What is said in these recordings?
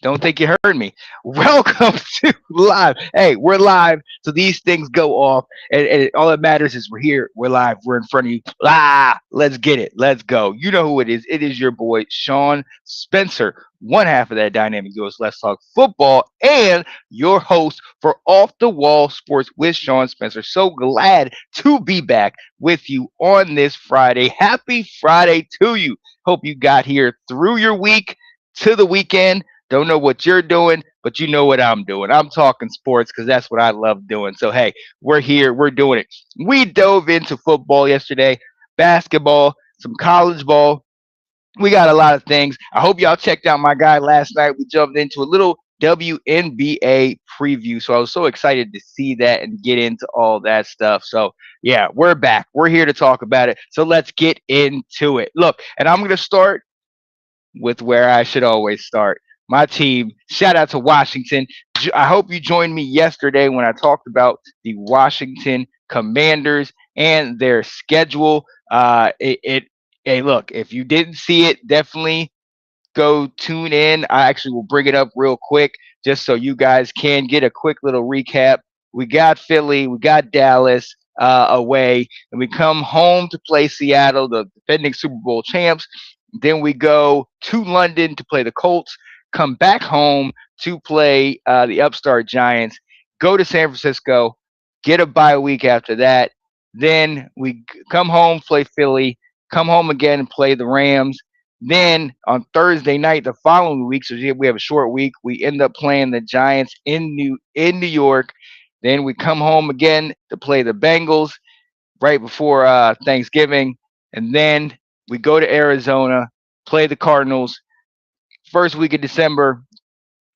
Don't think you heard me. Welcome to live. Hey, we're live, so these things go off, and all that matters is we're here. We're live. We're in front of you. Let's get it. Let's go. You know who it is. It is your boy Sean Spencer, one half of that dynamic duos. Let's talk football, and your host for Off the Wall Sports with Sean Spencer. So glad to be back with you on this Friday. Happy Friday to you. Hope you got here through your week to the weekend. Don't know what you're doing, but you know what I'm doing. I'm talking sports because that's what I love doing. So, hey, we're here. We're doing it. We dove into football yesterday, basketball, some college ball. We got a lot of things. I hope y'all checked out my guy last night. We jumped into a little WNBA preview. So I was so excited to see that and get into all that stuff. So, yeah, we're back. We're here to talk about it. So let's get into it. Look, and I'm going to start with where I should always start. My team, shout out to Washington. I hope you joined me yesterday when I talked about the Washington Commanders and their schedule. Hey, look, if you didn't see it, definitely go tune in. I actually will bring it up real quick just so you guys can get a quick little recap. We got Philly, we got Dallas away, and we come home to play Seattle, the defending Super Bowl champs. Then we go to London to play the Colts, come back home to play the upstart Giants, go to San Francisco, get a bye week after that. Then we come home, play Philly, come home again and play the Rams. Then on Thursday night, the following week, so we have a short week. We end up playing the Giants in New York. Then we come home again to play the Bengals right before Thanksgiving, and then we go to Arizona, play the Cardinals. First week of December,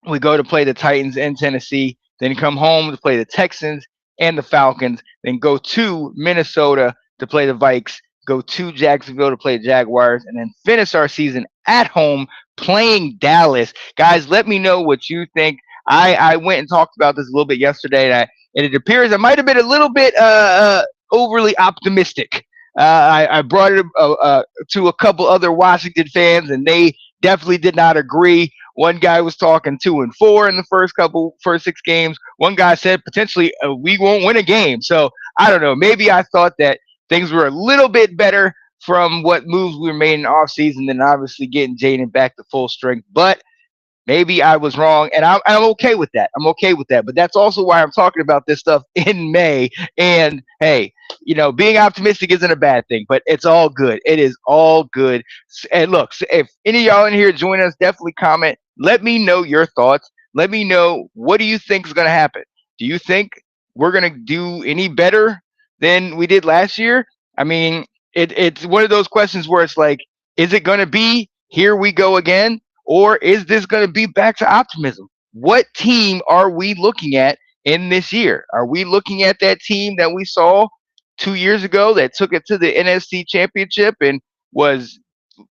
we go to play the Titans in Tennessee, then come home to play the Texans and the Falcons, then go to Minnesota to play the Vikes, go to Jacksonville to play the Jaguars, and then finish our season at home playing Dallas. Guys, let me know what you think. I went and talked about this a little bit yesterday, and it appears I might have been a little bit overly optimistic. I brought it to a couple other Washington fans, and they definitely did not agree. One guy was talking 2-4 in the first 6 games. One guy said potentially we won't win a game. So I don't know. Maybe I thought that things were a little bit better from what moves we were made in the offseason than obviously getting Jaden back to full strength. But maybe I was wrong, and I'm okay with that. I'm okay with that. But that's also why I'm talking about this stuff in May. And hey, being optimistic isn't a bad thing, but it's all good. It is all good. And look, if any of y'all in here join us, definitely comment. Let me know your thoughts. Let me know, what do you think is going to happen? Do you think we're going to do any better than we did last year? I mean, it's one of those questions where it's like, is it going to be here we go again? Or is this going to be back to optimism? What team are we looking at in this year? Are we looking at that team that we saw 2 years ago that took it to the NFC Championship and was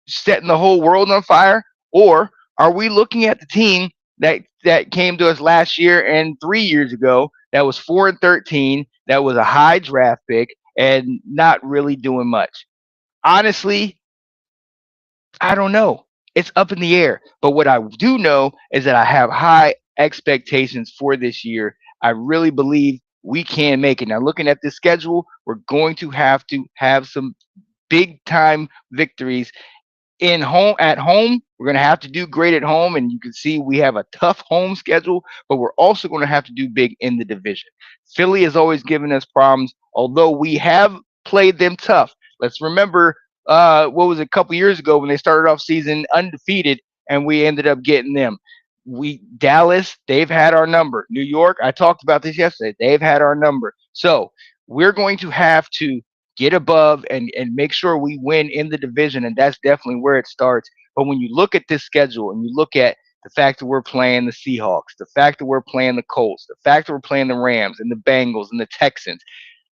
setting the whole world on fire? Or are we looking at the team that came to us last year and 3 years ago that was 4-13, that was a high draft pick and not really doing much? Honestly, I don't know. It's up in the air. But what I do know is that I have high expectations for this year. I really believe we can make it. Now, looking at this schedule, we're going to have some big time victories in home at home. We're going to have to do great at home, and you can see we have a tough home schedule, but we're also going to have to do big in the division. Philly has always given us problems, although we have played them tough. Let's remember, what was it, a couple years ago when they started off season undefeated, and we ended up getting them. We Dallas, they've had our number. New York, I talked about this yesterday. They've had our number. So we're going to have to get above and make sure we win in the division, and that's definitely where it starts. But when you look at this schedule and you look at the fact that we're playing the Seahawks, the fact that we're playing the Colts, the fact that we're playing the Rams and the Bengals and the Texans,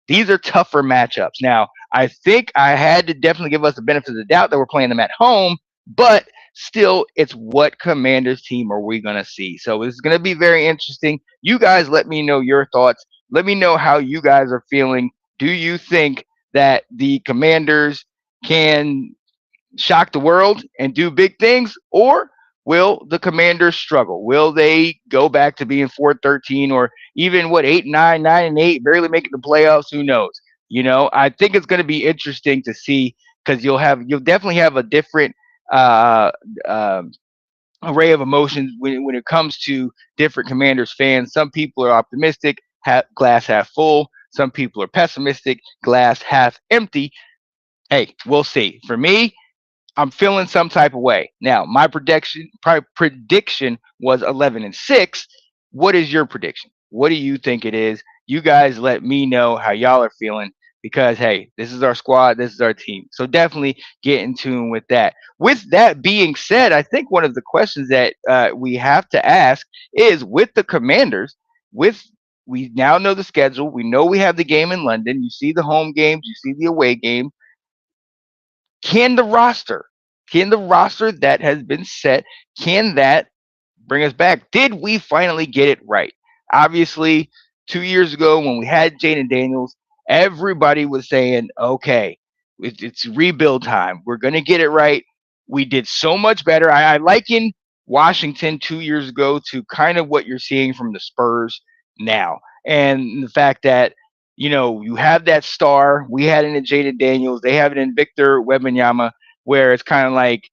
these are tougher matchups. Now, I think I had to definitely give us the benefit of the doubt that we're playing them at home, but still, it's what Commanders team are we going to see? So it's going to be very interesting. You guys let me know your thoughts. Let me know how you guys are feeling. Do you think that the Commanders can shock the world and do big things? Or Will the Commanders struggle? Will they go back to being 4-13 or even what 8-9, 9-8, barely making the playoffs? Who knows? I think it's going to be interesting to see because you'll definitely have a different uh, um array of emotions when it comes to different Commanders fans. Some people are optimistic, glass half full. Some people are pessimistic, glass half empty. Hey, we'll see. For me, I'm feeling some type of way. Now, my prediction was 11-6. What is your prediction? What do you think it is? You guys let me know how y'all are feeling because hey, this is our squad, this is our team. So definitely get in tune with that. With that being said, I think one of the questions that we have to ask is with the Commanders, with we now know the schedule. We know we have the game in London. You see the home games, you see the away game. Can the roster, can the roster that has been set, can that bring us back? Did we finally get it right? Obviously, 2 years ago when we had Jaden Daniels, everybody was saying, okay, it's rebuild time. We're going to get it right. We did so much better. I liken Washington 2 years ago to kind of what you're seeing from the Spurs now. And the fact that, you have that star. We had it in Jaden Daniels. They have it in Victor Wembanyama, where it's kind of like,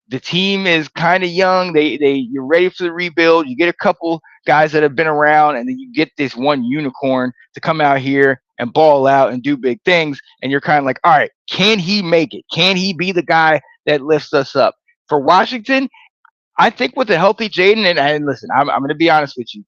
the team is kind of young. You're ready for the rebuild. You get a couple guys that have been around, and then you get this one unicorn to come out here and ball out and do big things. And you're kind of like, all right, can he make it? Can he be the guy that lifts us up? For Washington, I think with a healthy Jaden, and listen, I'm going to be honest with you.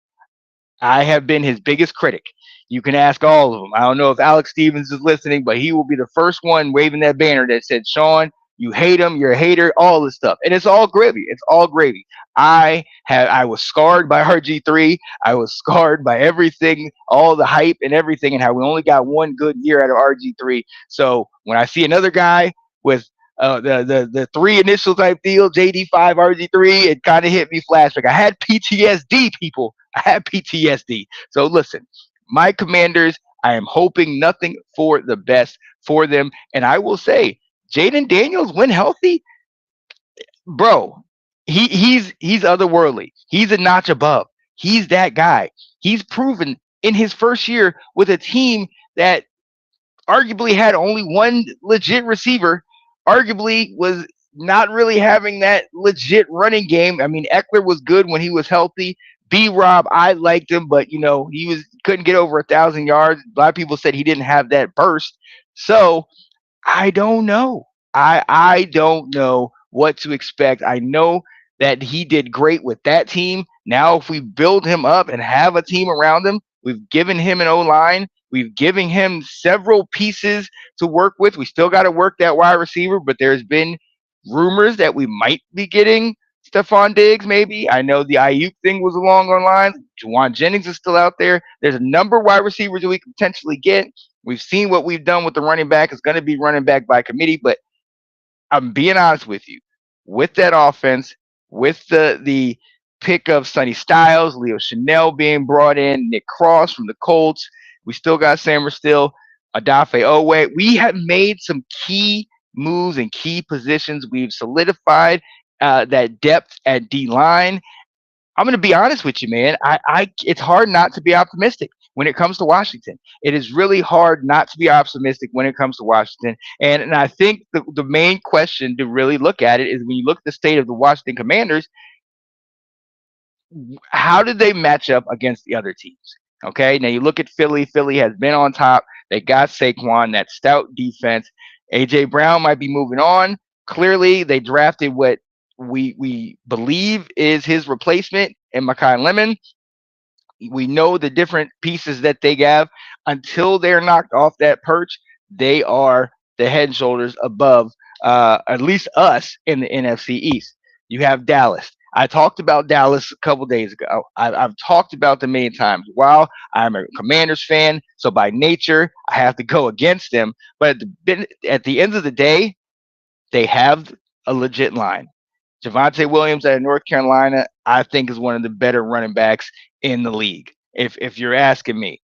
I have been his biggest critic. You can ask all of them. I don't know if Alex Stevens is listening, but he will be the first one waving that banner that said, Sean, you hate him, you're a hater, all this stuff. And it's all gravy. It's all gravy. I was scarred by RG3. I was scarred by everything, all the hype and everything, and how we only got one good year out of RG3. So when I see another guy with the three initial type deal, JD5, RG3, it kind of hit me flashback. I had PTSD, people. I had PTSD. So listen, my Commanders, I am hoping nothing for the best for them. And I will say, Jaden Daniels, when healthy, bro, he's otherworldly. He's a notch above. He's that guy. He's proven in his first year with a team that arguably had only one legit receiver, arguably was not really having that legit running game. I mean, Eckler was good when he was healthy. B Rob, I liked him, but he couldn't get over 1,000 yards. A lot of people said he didn't have that burst. So I don't know. I don't know what to expect. I know that he did great with that team. Now, if we build him up and have a team around him, we've given him an O line. We've given him several pieces to work with. We still got to work that wide receiver, but there's been rumors that we might be getting Stephon Diggs, maybe. I know the Ayuk thing was along on lines. Juwan Jennings is still out there. There's a number of wide receivers that we could potentially get. We've seen what we've done with the running back. It's going to be running back by committee, but I'm being honest with you. With that offense, with the pick of Sonny Styles, Leo Chanel being brought in, Nick Cross from the Colts, we still got Sam Still, Adafe Owe. We have made some key moves and key positions. We've solidified that depth at D line. I'm going to be honest with you, man. It's hard not to be optimistic when it comes to Washington. It is really hard not to be optimistic when it comes to Washington. And I think the main question to really look at it is when you look at the state of the Washington Commanders, how did they match up against the other teams? Okay, now you look at Philly. Philly has been on top. They got Saquon, that stout defense. AJ Brown might be moving on. Clearly, they drafted what we believe is his replacement in Makai Lemon. We know the different pieces that they have. Until they're knocked off that perch, they are the head and shoulders above at least us in the NFC East. You have Dallas. I talked about Dallas a couple days ago. I've talked about them many times. While I'm a Commanders fan, so by nature I have to go against them. But at the end of the day, they have a legit line. Javonte Williams out of North Carolina, I think, is one of the better running backs in the league. If you're asking me,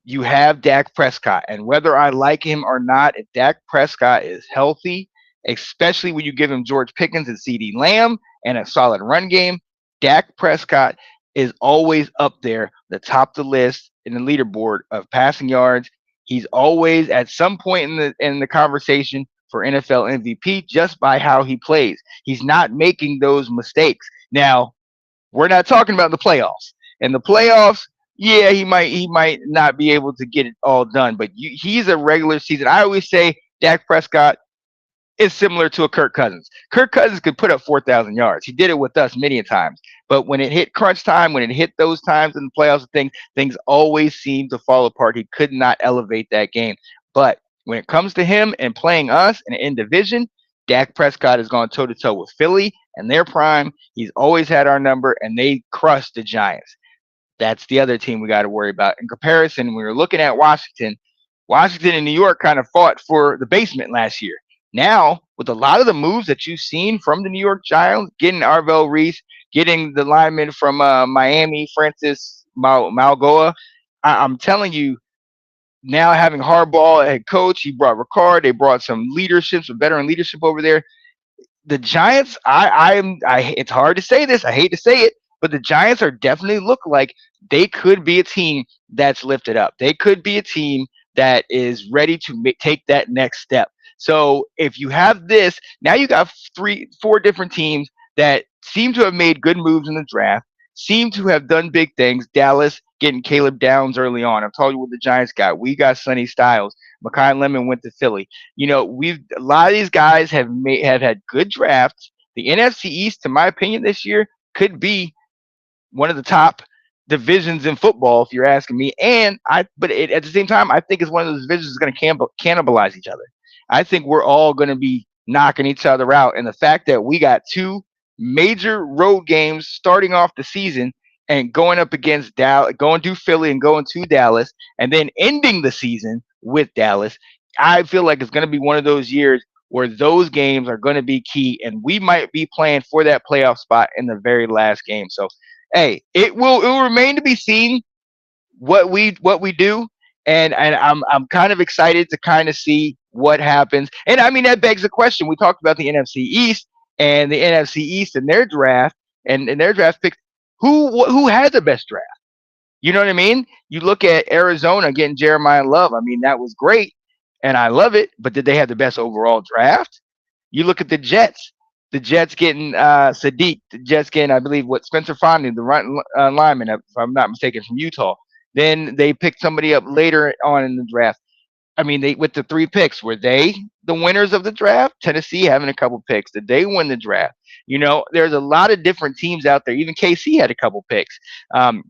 you have Dak Prescott, and whether I like him or not, if Dak Prescott is healthy, especially when you give him George Pickens and CeeDee Lamb, and a solid run game, Dak Prescott is always up there, the top of the list in the leaderboard of passing yards. He's always at some point in the conversation for NFL MVP just by how he plays. He's not making those mistakes. Now, we're not talking about the playoffs. In the playoffs, yeah, he might not be able to get it all done, but he's a regular season. I always say Dak Prescott is similar to a Kirk Cousins. Kirk Cousins could put up 4,000 yards. He did it with us many a times. But when it hit crunch time, when it hit those times in the playoffs, things always seem to fall apart. He could not elevate that game. But when it comes to him and playing us and in division, Dak Prescott has gone toe to toe with Philly and their prime. He's always had our number, and they crushed the Giants. That's the other team we got to worry about. In comparison, when we were looking at Washington, Washington and New York kind of fought for the basement last year. Now, with a lot of the moves that you've seen from the New York Giants, getting Arvell Reese, getting the lineman from Miami, Francis Malgoa, I'm telling you, now having Harbaugh head coach, he brought Ricard, they brought some leadership, some veteran leadership over there. The Giants, it's hard to say this. I hate to say it, but the Giants are definitely look like they could be a team that's lifted up. They could be a team that is ready to take that next step. So if you have this, now you got 4 different teams that seem to have made good moves in the draft, seem to have done big things. Dallas getting Caleb Downs early on. I've told you what the Giants got. We got Sonny Styles. Makai Lemon went to Philly. We've a lot of these guys have had good drafts. The NFC East, to my opinion, this year could be one of the top divisions in football, if you're asking me. At the same time, I think it's one of those divisions that's going to cannibalize each other. I think we're all going to be knocking each other out, and the fact that we got 2 major road games starting off the season and going up against Dallas, going to Philly and going to Dallas, and then ending the season with Dallas, I feel like it's going to be one of those years where those games are going to be key, and we might be playing for that playoff spot in the very last game. So, hey, it will remain to be seen what we do, and I'm kind of excited to kind of see what happens. And I mean that begs the question. We talked about the NFC East and the NFC East and their draft and their draft picks. Who had the best draft? You know what I mean? You look at Arizona getting Jeremiah Love. I mean, that was great, and I love it. But did they have the best overall draft? You look at the Jets. The Jets getting Sadiq. The Jets getting, I believe, what Spencer Fondley, the lineman, if I'm not mistaken, from Utah. Then they picked somebody up later on in the draft. I mean, they with the 3 picks, were they the winners of the draft? Tennessee having a couple picks. Did they win the draft? There's a lot of different teams out there. Even KC had a couple picks. Um,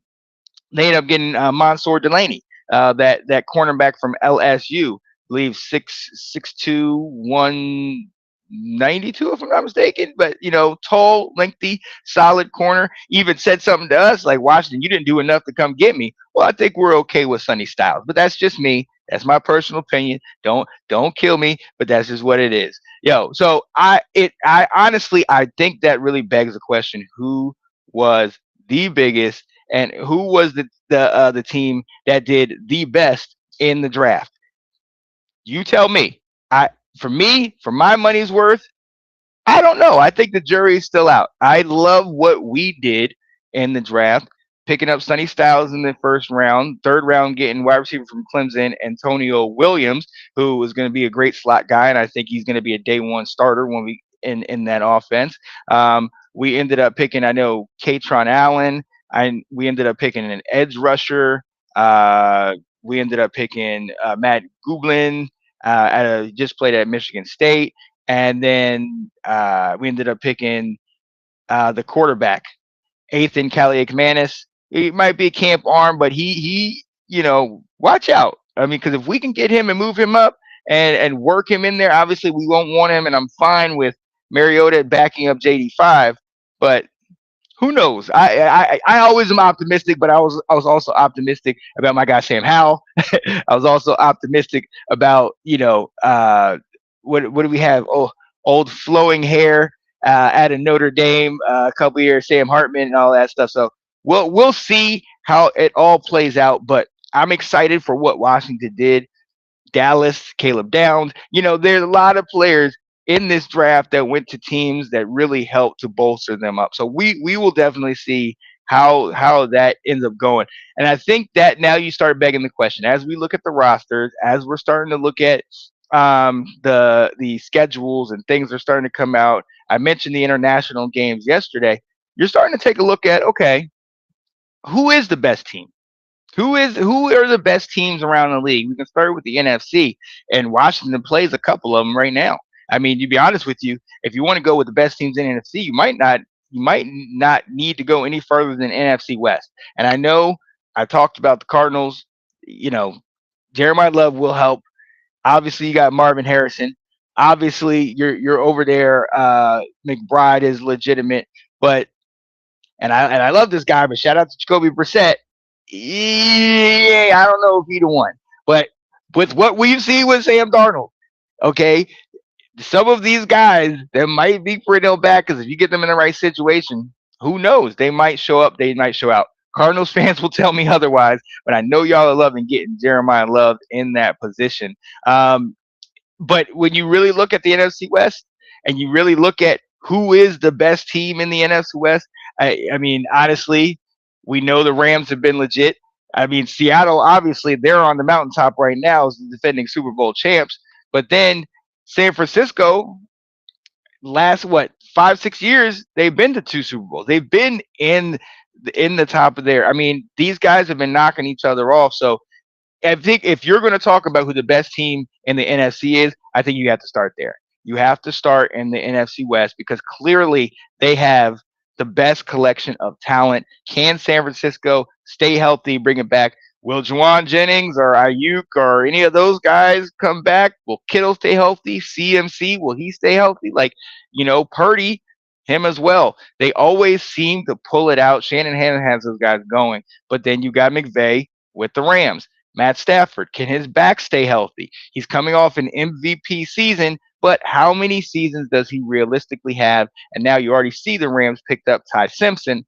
they ended up getting Mansour Delaney, that cornerback from LSU, believe 192, if I'm not mistaken. But tall, lengthy, solid corner. Even said something to us like, Washington, you didn't do enough to come get me. Well, I think we're okay with Sonny Styles, but that's just me. That's my personal opinion. Don't kill me, but that's just what it is. So I honestly I think that really begs the question: who was the biggest, and who was the team that did the best in the draft? You tell me. For my money's worth, I don't know. I think the jury is still out. I love what we did in the draft, picking up Sonny Styles in the first round, third round getting wide receiver from Clemson, Antonio Williams, who was going to be a great slot guy, and I think he's going to be a day one starter when we in that offense. We ended up picking, I know, Katron Allen. We ended up picking an edge rusher. We ended up picking Matt Gublin. Just played at Michigan State, and then we ended up picking the quarterback, Ethan Kaliakmanis. He might be a camp arm, but he watch out. I mean, because if we can get him and move him up and work him in there, obviously we won't want him, and I'm fine with Mariota backing up JD5, but who knows? I always am optimistic, but I was also optimistic about my guy Sam Howell. I was also optimistic about what do we have? Oh, old flowing hair out of Notre Dame, a couple years, Sam Hartman and all that stuff. So we'll see how it all plays out. But I'm excited for what Washington did. Dallas, Caleb Downs. There's a lot of players in this draft that went to teams that really helped to bolster them up. So we will definitely see how that ends up going. And I think that now you start begging the question as we look at the rosters, as we're starting to look at the schedules and things are starting to come out. I mentioned the international games yesterday. You're starting to take a look at, okay, who is the best team? Who are the best teams around the league? We can start with the NFC, and Washington plays a couple of them right now. I mean, to be honest with you, if you want to go with the best teams in the NFC, you might not need to go any further than NFC West. And I know I talked about the Cardinals. You know, Jeremiah Love will help. Obviously, you got Marvin Harrison. Obviously, you're over there. McBride is legitimate, but and I love this guy, but shout out to Jacoby Brissett. Yeah, I don't know if he the one, but with what we've seen with Sam Darnold, okay, some of these guys that might be perennial backers, if you get them in the right situation, who knows? They might show up, they might show out. Cardinals fans will tell me otherwise, but I know y'all are loving getting Jeremiah Love in that position. Um, but when you really look at the NFC West and you really look at who is the best team in the NFC West, I mean, honestly, we know the Rams have been legit. I mean, Seattle, obviously, they're on the mountaintop right now as the defending Super Bowl champs. But then San Francisco, last what 5 6 years, they've been to two Super Bowls. They've been in the top of there. I mean, these guys have been knocking each other off. So I think if you're going to talk about who the best team in the NFC is, I think you have to start there. You have to start in the NFC West because clearly they have the best collection of talent. Can San Francisco stay healthy, bring it back? Will Juwan Jennings or Ayuk or any of those guys come back? Will Kittle stay healthy? CMC, will he stay healthy? Like, Purdy, him as well. They always seem to pull it out. Shannon Hannon has those guys going. But then you got McVay with the Rams. Matt Stafford, can his back stay healthy? He's coming off an MVP season, but how many seasons does he realistically have? And now you already see the Rams picked up Ty Simpson,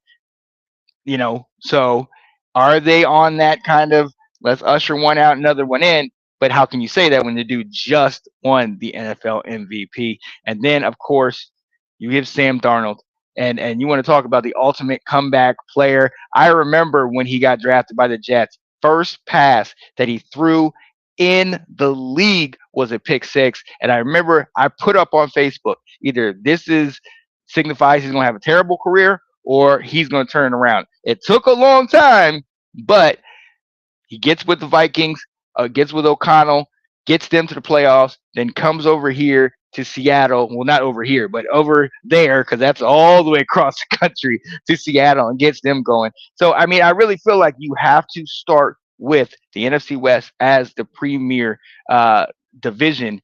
so are they on that kind of let's usher one out, another one in? But how can you say that when the dude just won the NFL MVP? And then, of course, you give Sam Darnold, and you want to talk about the ultimate comeback player. I remember when he got drafted by the Jets, first pass that he threw in the league was a pick six. And I remember I put up on Facebook either this is signifies he's going to have a terrible career or he's going to turn it around. It took a long time, but he gets with the Vikings, gets with O'Connell, gets them to the playoffs, then comes over here to Seattle. Well, not over here, but over there, because that's all the way across the country to Seattle and gets them going. So, I mean, I really feel like you have to start with the NFC West as the premier division.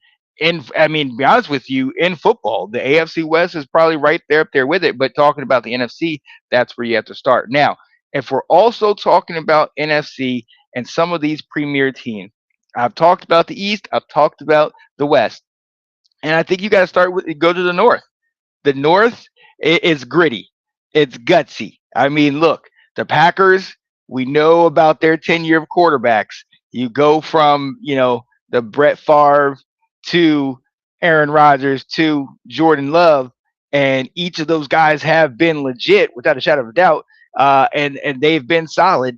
I mean, to be honest with you, in football, the AFC West is probably right there up there with it. But talking about the NFC, that's where you have to start. Now, if we're also talking about NFC and some of these premier teams, I've talked about the East, I've talked about the West, and I think you got to start with go to the North. The North is gritty, it's gutsy. I mean, look, the Packers. We know about their tenure of quarterbacks. You go from the Brett Favre to Aaron Rodgers to Jordan Love, and each of those guys have been legit without a shadow of a doubt, and they've been solid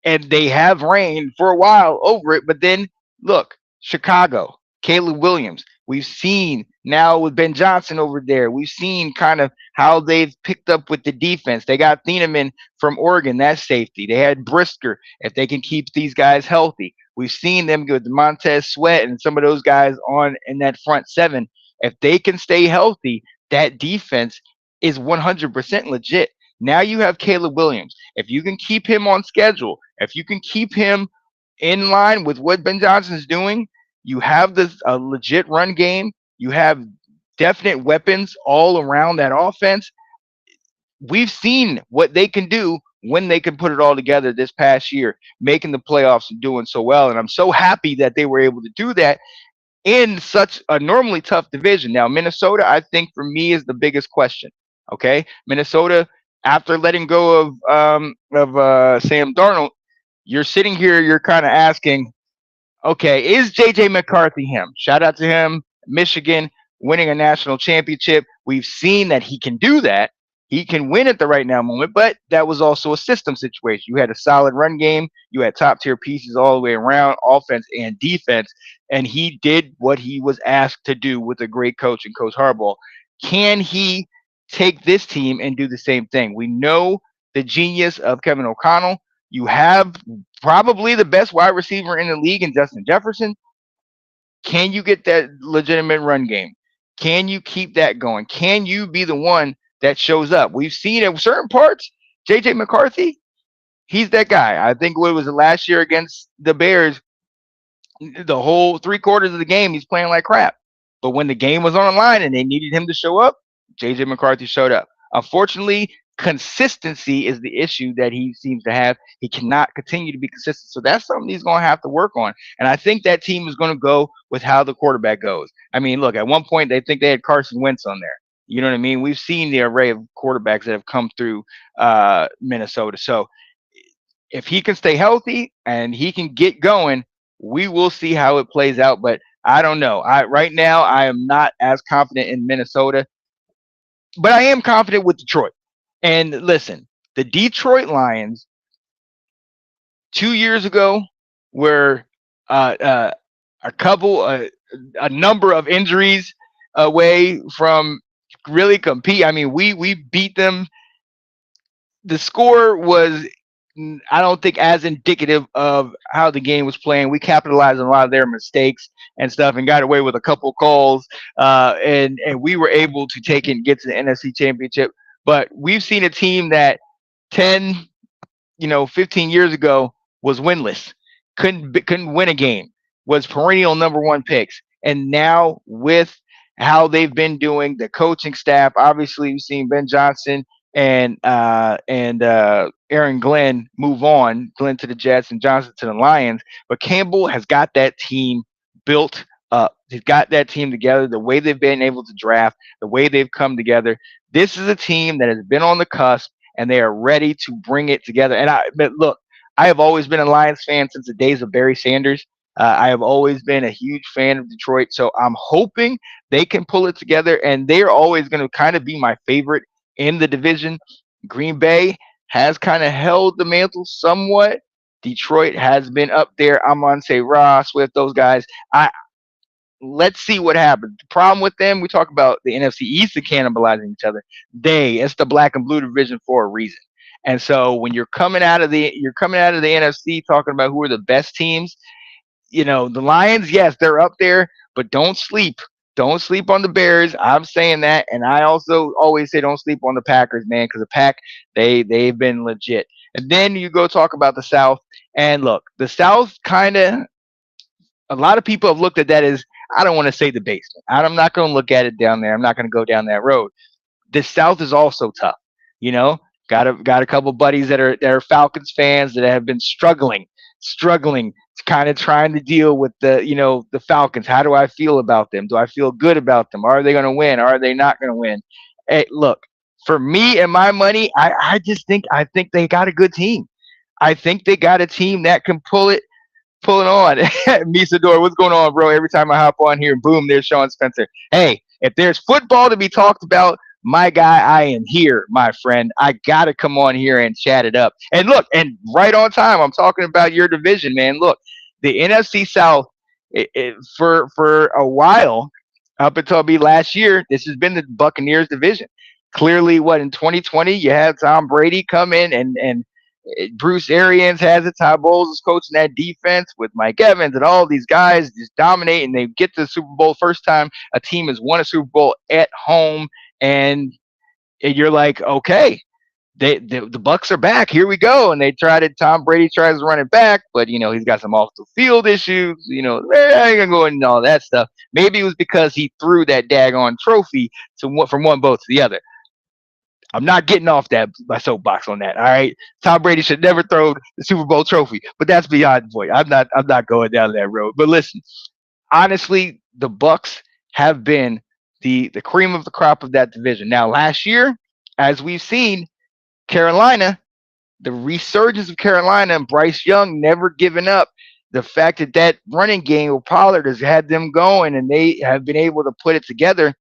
and they have reigned for a while over it. But then look, Chicago, Caleb Williams. We've seen now with Ben Johnson over there. We've seen kind of how they've picked up with the defense. They got Thieneman from Oregon, that's safety. They had Brisker. If they can keep these guys healthy, we've seen them with Montez Sweat and some of those guys on in that front seven. If they can stay healthy, that defense is 100% legit. Now you have Caleb Williams. If you can keep him on schedule, if you can keep him in line with what Ben Johnson's doing, you have this a legit run game. You have definite weapons all around that offense. We've seen what they can do when they can put it all together this past year, making the playoffs and doing so well. And I'm so happy that they were able to do that in such a normally tough division. Now, Minnesota, I think for me is the biggest question. Okay, Minnesota, after letting go of Sam Darnold, you're sitting here, you're kind of asking, okay, is JJ McCarthy him? Shout out to him, Michigan. winning a national championship. We've seen that he can do that. He can win at the right now moment, but that was also a system situation. You had a solid run game. You had top tier pieces all the way around, offense and defense, and he did what he was asked to do with a great coach and Coach Harbaugh. Can he take this team and do the same thing? We know the genius of Kevin O'Connell. You have probably the best wide receiver in the league in Justin Jefferson. Can you get that legitimate run game? Can you keep that going? Can you be the one that shows up? We've seen in certain parts, JJ McCarthy, he's that guy. I think what was the last year against the Bears, the whole 3 quarters of the game, he's playing like crap. But when the game was on the line and they needed him to show up, JJ McCarthy showed up. Unfortunately, consistency is the issue that he seems to have. He cannot continue to be consistent. So that's something he's going to have to work on. And I think that team is going to go with how the quarterback goes. I mean, look, at one point they think they had Carson Wentz on there. You know what I mean? We've seen the array of quarterbacks that have come through Minnesota. So if he can stay healthy and he can get going, we will see how it plays out. But I don't know. I right now I am not as confident in Minnesota, but I am confident with Detroit. And listen, the Detroit Lions 2 years ago were uh, uh, a couple, a number of injuries away from really compete. I mean, we beat them. The score was, I don't think, as indicative of how the game was playing. We capitalized on a lot of their mistakes and stuff, and got away with a couple calls, and we were able to take it and get to the NFC Championship. But we've seen a team that 10, 15 years ago was winless, couldn't win a game, was perennial number one picks, and now with how they've been doing, the coaching staff. Obviously, we've seen Ben Johnson and Aaron Glenn move on, Glenn to the Jets and Johnson to the Lions. But Campbell has got that team built up. He's got that team together. The way they've been able to draft, the way they've come together. This is a team that has been on the cusp, and they are ready to bring it together. But look, I have always been a Lions fan since the days of Barry Sanders. I have always been a huge fan of Detroit, so I'm hoping they can pull it together, and they're always going to kind of be my favorite in the division. Green Bay has kind of held the mantle somewhat. Detroit has been up there. I'm on say Ross with those guys. I Let's see what happens. The problem with them, we talk about the NFC East and cannibalizing each other. It's the black and blue division for a reason. And so when you're coming out of the NFC talking about who are the best teams, the Lions, yes, they're up there, but don't sleep. Don't sleep on the Bears. I'm saying that, and I also always say don't sleep on the Packers, man, because the Pack they've been legit. And then you go talk about the South, and look, the South kind of, a lot of people have looked at that as, I don't want to say the basement. I'm not going to look at it down there. I'm not going to go down that road. The South is also tough. You know, got a couple buddies that are Falcons fans that have been struggling, kind of trying to deal with the Falcons. How do I feel about them? Do I feel good about them? Are they going to win? Are they not going to win? Hey, look, for me and my money, I think they got a good team. I think they got a team that can pull it on. Misador, what's going on, bro? Every time I hop on here, boom, there's Sean Spencer. Hey, if there's football to be talked about, my guy, I am here, my friend. I gotta come on here and chat it up. And look, and right on time, I'm talking about your division, man. Look, the NFC South, for a while, up until me last year, this has been the Buccaneers division. Clearly, what in 2020, you had Tom Brady come in and Bruce Arians has it. Todd Bowles is coaching that defense with Mike Evans and all these guys just dominate, and they get to the Super Bowl. First time a team has won a Super Bowl at home, and you're like, okay, the Bucks are back. Here we go. And Tom Brady tries to run it back, but he's got some off the field issues. I ain't gonna go into all that stuff. Maybe it was because he threw that daggone trophy from one boat to the other. I'm not getting off that my soapbox on that. All right, Tom Brady should never throw the Super Bowl trophy, but that's beyond the point. I'm not going down that road. But listen, honestly, the Bucks have been the cream of the crop of that division. Now, last year, as we've seen, Carolina, the resurgence of Carolina and Bryce Young never giving up. the fact that that running game with Pollard has had them going, and they have been able to put it together,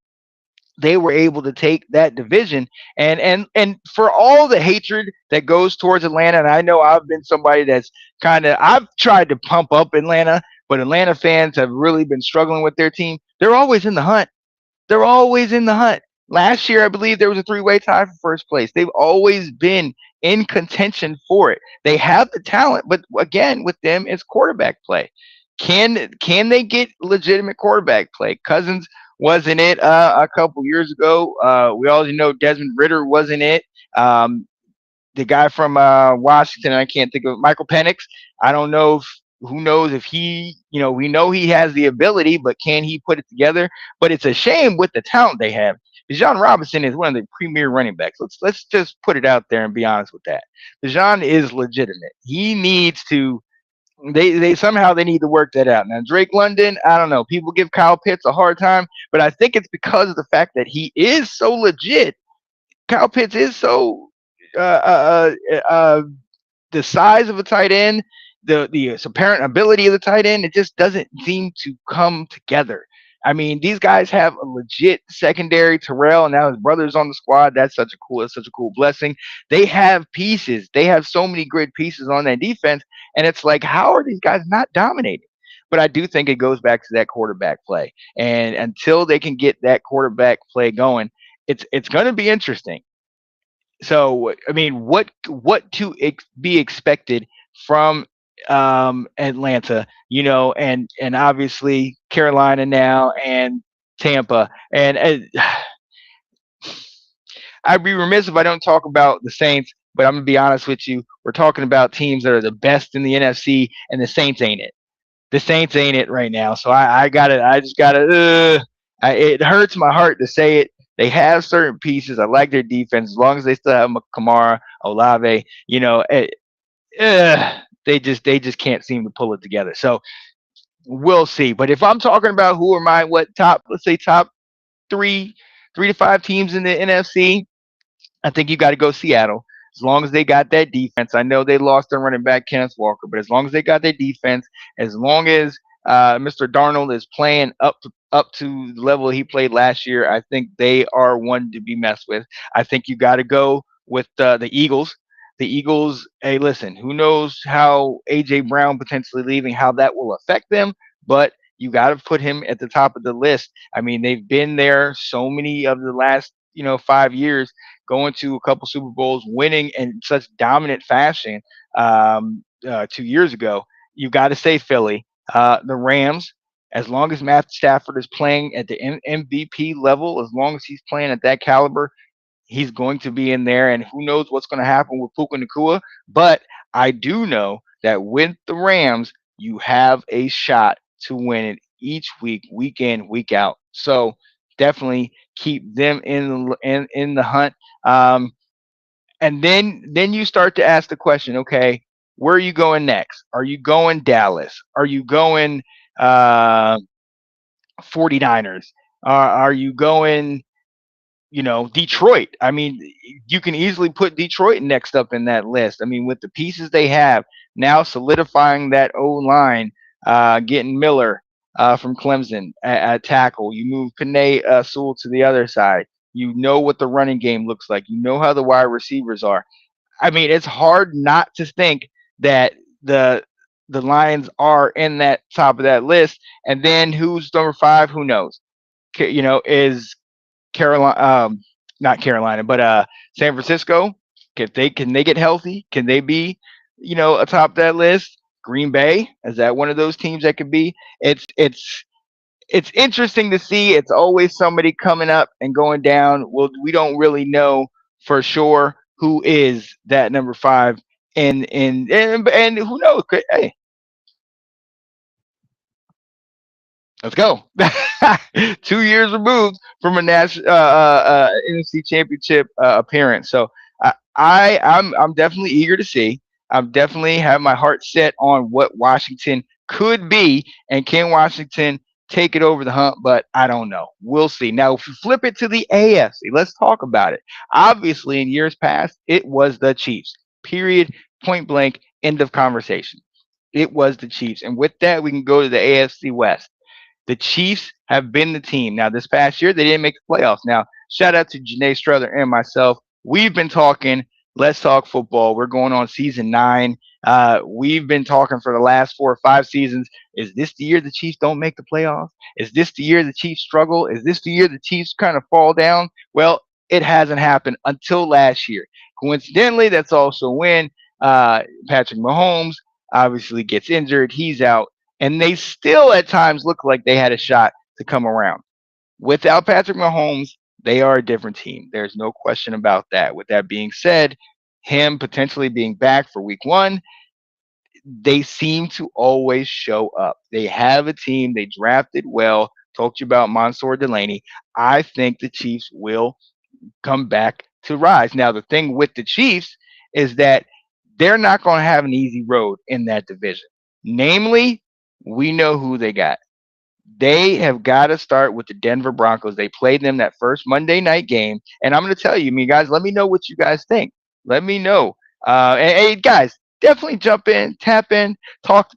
they were able to take that division. And for all the hatred that goes towards Atlanta, and I know I've been somebody that's I've tried to pump up Atlanta, but Atlanta fans have really been struggling with their team. They're always in the hunt. They're always in the hunt. Last year, I believe there was a three-way tie for first place. They've always been in contention for it. They have the talent, but again, with them, it's quarterback play. Can they get legitimate quarterback play? Cousins wasn't it a couple years ago. We already know Desmond Ritter wasn't it. Um, the guy from Washington, I can't think of Michael Penix. I don't know if who knows if he, we know he has the ability, but can he put it together? But it's a shame with the talent they have. Bijan Robinson is one of the premier running backs. Let's just put it out there and be honest with that. Bijan is legitimate. He needs to. They somehow they need to work that out. Now Drake London, I don't know. People give Kyle Pitts a hard time, but I think it's because of the fact that he is so legit. Kyle Pitts is so uh, uh, uh, uh, the size of a tight end, the apparent ability of the tight end, it just doesn't seem to come together. I mean, these guys have a legit secondary. Terrell, and now his brother's on the squad. That's such a cool blessing. They have pieces. They have so many great pieces on that defense, and it's like, how are these guys not dominating? But I do think it goes back to that quarterback play, and until they can get that quarterback play going, it's going to be interesting. So I mean, what to be expected from Atlanta, and obviously Carolina now and Tampa, and I'd be remiss if I don't talk about the Saints. But I'm gonna be honest with you, we're talking about teams that are the best in the NFC, and the Saints ain't it. The Saints ain't it right now. So I got it. I just got to. It hurts my heart to say it. They have certain pieces. I like their defense as long as they still have Kamara, Olave. They just can't seem to pull it together. So we'll see. But if I'm talking about who are my what top, let's say top three, 3 to 5 teams in the NFC, I think you got to go Seattle. As long as they got that defense, I know they lost their running back Kenneth Walker, but as long as they got their defense, as long as Mr. Darnold is playing up to the level he played last year, I think they are one to be messed with. I think you got to go with the Eagles. The Eagles, hey, listen, who knows how AJ Brown potentially leaving, how that will affect them, but you got to put him at the top of the list. I mean, they've been there so many of the last 5 years, going to a couple Super Bowls, winning in such dominant fashion 2 years ago. You got to say Philly, the Rams. As long as Matt Stafford is playing at the MVP level, as long as he's playing at that caliber, he's going to be in there. And who knows what's going to happen with Puka Nakua. But I do know that with the Rams, you have a shot to win it each week, week in, week out. So definitely keep them in the hunt. And then you start to ask the question, okay, where are you going next? Are you going Dallas? Are you going uh, 49ers? Are you going Detroit? I mean, you can easily put Detroit next up in that list. I mean, with the pieces they have now, solidifying that O line, getting Miller from Clemson at tackle. You move Panay Sewell to the other side. You know what the running game looks like. You know how the wide receivers are. I mean, it's hard not to think that the Lions are in that top of that list. And then who's number 5? Who knows? Is Carolina, not Carolina, but San Francisco. Can they get healthy? Can they be, atop that list? Green Bay, is that one of those teams that could be? It's interesting to see. It's always somebody coming up and going down. Well, we don't really know for sure who is that number 5, and who knows? Hey, let's go. 2 years removed from a national NFC Championship appearance. So I'm definitely eager to see. I'm definitely have my heart set on what Washington could be, and can Washington take it over the hump? But I don't know. We'll see. Now, if you flip it to the AFC, let's talk about it. Obviously, in years past, it was the Chiefs. Period. Point blank. End of conversation. It was the Chiefs. And with that, we can go to the AFC West. The Chiefs have been the team. Now, this past year, they didn't make the playoffs. Now, shout out to Janae Struther and myself. We've been talking. Let's talk football. We're going on season 9. We've been talking for the last 4 or 5 seasons. Is this the year the Chiefs don't make the playoffs? Is this the year the Chiefs struggle? Is this the year the Chiefs kind of fall down? Well, it hasn't happened until last year. Coincidentally, that's also when Patrick Mahomes obviously gets injured. He's out, and they still at times look like they had a shot to come around. Without Patrick Mahomes, they are a different team. There's no question about that. With that being said, him potentially being back for week 1, they seem to always show up. They have a team. They drafted well. Talked to you about Mansour Delaney. I think the Chiefs will come back to rise. Now, the thing with the Chiefs is that they're not going to have an easy road in that division. Namely, we know who they got. They have got to start with the Denver Broncos. They played them that first Monday night game, and I'm going to tell you, guys, let me know what you guys think. Let me know. And hey, guys, definitely jump in, tap in, talk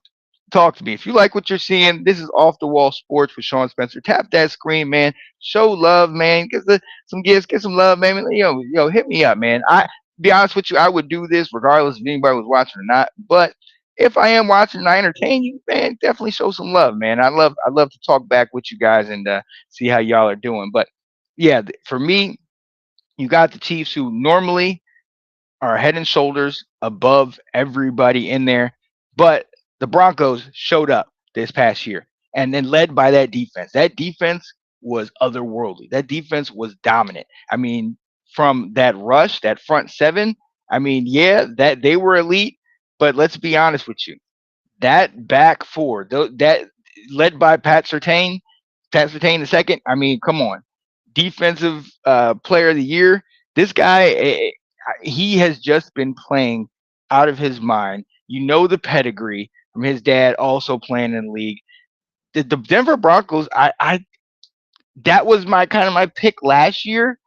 talk to me. If you like what you're seeing, this is Off the Wall Sports with Sean Spencer. Tap that screen, man. Show love, man. Some gifts, get some love, man. Hit me up, man. I be honest with you, I would do this regardless if anybody was watching or not. But if I am watching and I entertain you, man, definitely show some love, man. I love to talk back with you guys and see how y'all are doing. But yeah, for me, you got the Chiefs who normally are head and shoulders above everybody in there. But the Broncos showed up this past year and then led by that defense. That defense was otherworldly. That defense was dominant. I mean, from that rush, that front seven, I mean, yeah, that they were elite, but let's be honest with you. That back four, that led by Pat Sertain the second. I mean, come on, defensive player of the year. This guy, he has just been playing out of his mind. You know the pedigree from his dad also playing in the league. The Denver Broncos, I that was my kind of my pick last year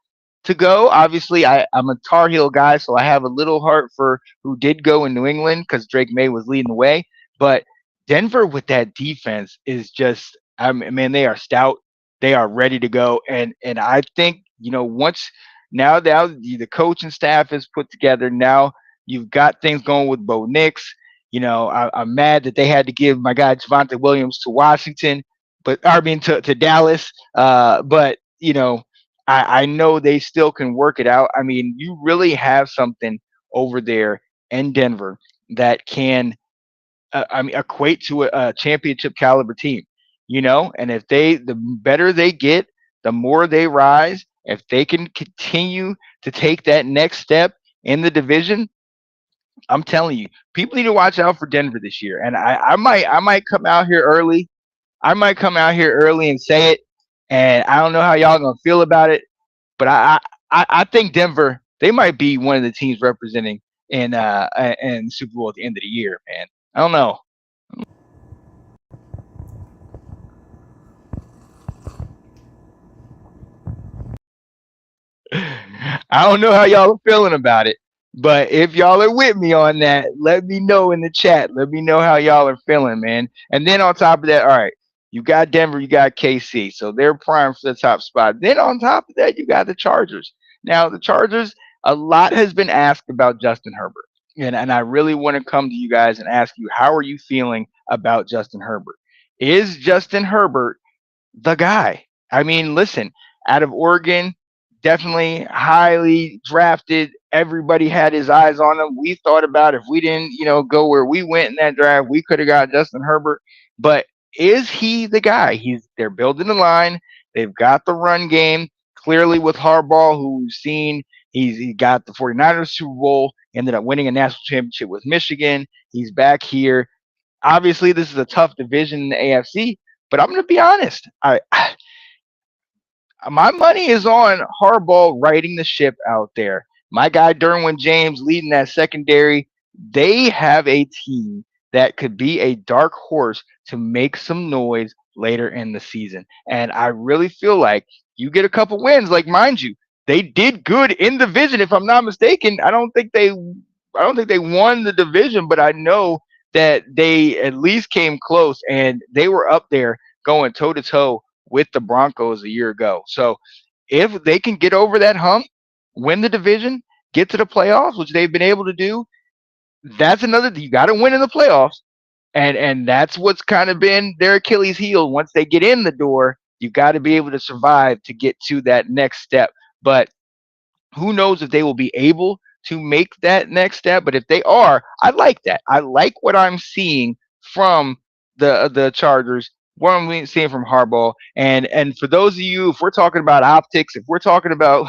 to go. Obviously, I'm a Tar Heel guy, so I have a little heart for who did go in New England because Drake May was leading the way. But Denver with that defense is just, I mean, man, they are stout. They are ready to go, and I think once now the coaching staff is put together. Now you've got things going with Bo Nix. I'm mad that they had to give my guy Javante Williams to Washington, but I mean to Dallas. But I know they still can work it out. I mean, you really have something over there in Denver that can, I mean, equate to a championship caliber team. And if the better they get, the more they rise. If they can continue to take that next step in the division, I'm telling you, people need to watch out for Denver this year. And I might come out here early. I might come out here early and say it, and I don't know how y'all gonna feel about it, but I think Denver, they might be one of the teams representing in Super Bowl at the end of the year, man. I don't know. I don't know how y'all are feeling about it, but if y'all are with me on that, let me know in the chat. Let me know how y'all are feeling, man. And then on top of that, all right, you got Denver, you got KC, so they're primed for the top spot. Then on top of that, you got the Chargers. Now the Chargers, a lot has been asked about Justin Herbert, and I really want to come to you guys and ask you, how are you feeling about Justin Herbert? Is Justin Herbert the guy? I mean, listen, out of Oregon, definitely highly drafted. Everybody had his eyes on him. We thought about if we didn't, go where we went in that draft, we could have got Justin Herbert. But is he the guy? They're building the line. They've got the run game. Clearly with Harbaugh, who we've seen, he got the 49ers Super Bowl, ended up winning a national championship with Michigan. He's back here. Obviously, this is a tough division in the AFC, but I'm going to be honest. My money is on Harbaugh riding the ship out there. My guy Derwin James leading that secondary. They have a team that could be a dark horse to make some noise later in the season. And I really feel like you get a couple wins, like mind you, they did good in the division. If I'm not mistaken, I don't think they won the division, but I know that they at least came close, and they were up there going toe to toe with the Broncos a year ago. So if they can get over that hump, win the division, get to the playoffs, which they've been able to do, that's another. You got to win in the playoffs, and that's what's kind of been their Achilles heel. Once they get in the door, you got to be able to survive to get to that next step. But who knows if they will be able to make that next step? But if they are, I like that. I like what I'm seeing from the Chargers. What I'm seeing from Harbaugh, and for those of you, if we're talking about optics, if we're talking about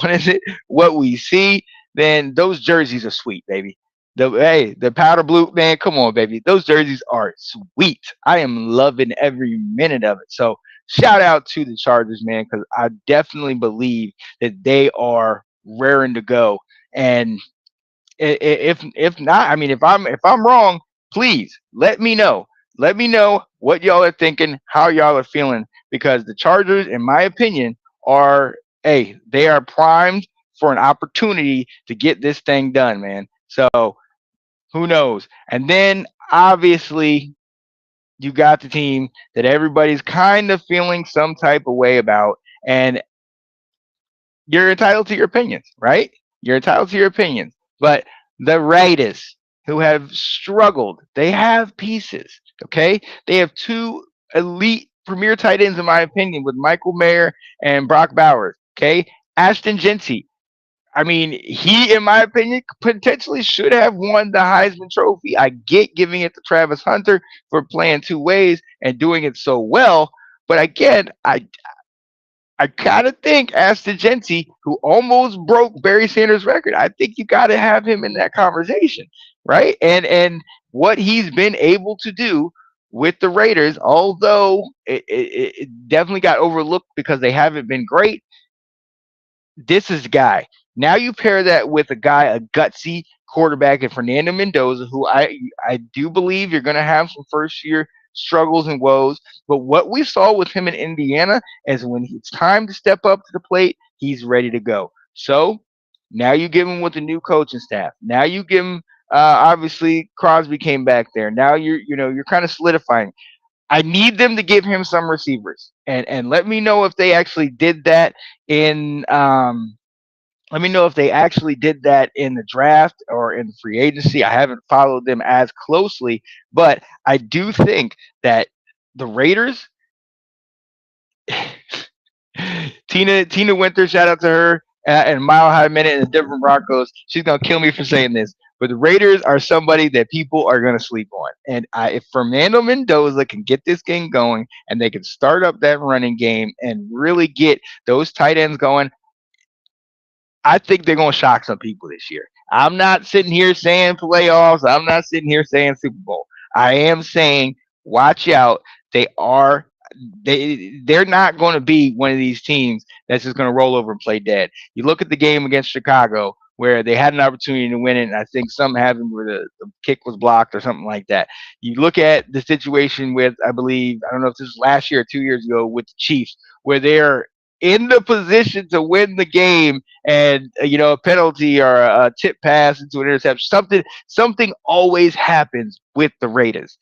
what is it, what we see, then those jerseys are sweet, baby. The powder blue, man, come on, baby. Those jerseys are sweet. I am loving every minute of it. So shout out to the Chargers, man, because I definitely believe that they are raring to go. And if not, I mean, if I'm wrong, please let me know. Let me know what y'all are thinking, how y'all are feeling, because the Chargers, in my opinion, are they are primed for an opportunity to get this thing done, man. So who knows? And then obviously you got the team that everybody's kind of feeling some type of way about, and you're entitled to your opinions, right? You're entitled to your opinions. But the Raiders, who have struggled, they have pieces. Okay, they have two elite premier tight ends, in my opinion, with Michael Mayer and Brock Bowers. Okay, Ashton Genty. I mean, he, in my opinion, potentially should have won the Heisman Trophy. I get giving it to Travis Hunter for playing two ways and doing it so well, but again, I kind of think Aston Genty, who almost broke Barry Sanders' record, I think you got to have him in that conversation, right? And what he's been able to do with the Raiders, although it definitely got overlooked because they haven't been great, this is the guy. Now you pair that with a gutsy quarterback in Fernando Mendoza, who I do believe you're going to have some first year struggles and woes. But what we saw with him in Indiana is when it's time to step up to the plate, he's ready to go. So now you give him with the new coaching staff. Now you give him. Obviously, Crosby came back there. Now you're kind of solidifying. I need them to give him some receivers, and let me know if they actually did that in let me know if they actually did that in the draft or in free agency. I haven't followed them as closely, but I do think that the Raiders, Tina Winter, shout out to her, and Mile High Minute and the Denver Broncos. She's gonna kill me for saying this, but the Raiders are somebody that people are gonna sleep on. And if Fernando Mendoza can get this game going and they can start up that running game and really get those tight ends going, I think they're going to shock some people this year. I'm not sitting here saying playoffs. I'm not sitting here saying Super Bowl. I am saying watch out. They are they're not going to be one of these teams that's just going to roll over and play dead. You look at the game against Chicago where they had an opportunity to win it, and I think something happened where the kick was blocked or something like that. You look at the situation with, I believe, I don't know if this was last year or 2 years ago with the Chiefs, where they're in the position to win the game, and a penalty or a tip pass into an interception, something always happens with the Raiders.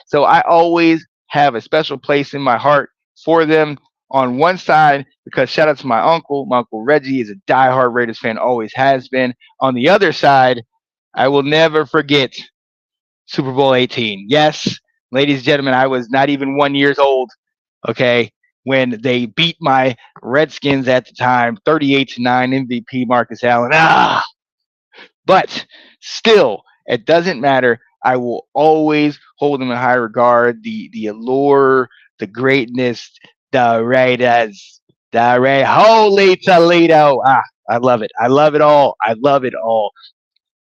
So I always have a special place in my heart for them. On one side, because shout out to my uncle Reggie is a diehard Raiders fan, always has been. On the other side, I will never forget Super Bowl 18. Yes, ladies and gentlemen, I was not even 1 years old. Okay, when they beat my Redskins at the time, 38-9, MVP Marcus Allen. But still, it doesn't matter. I will always hold them in high regard. The allure, the greatness, the Raiders, Holy Toledo. I love it. I love it all. I love it all.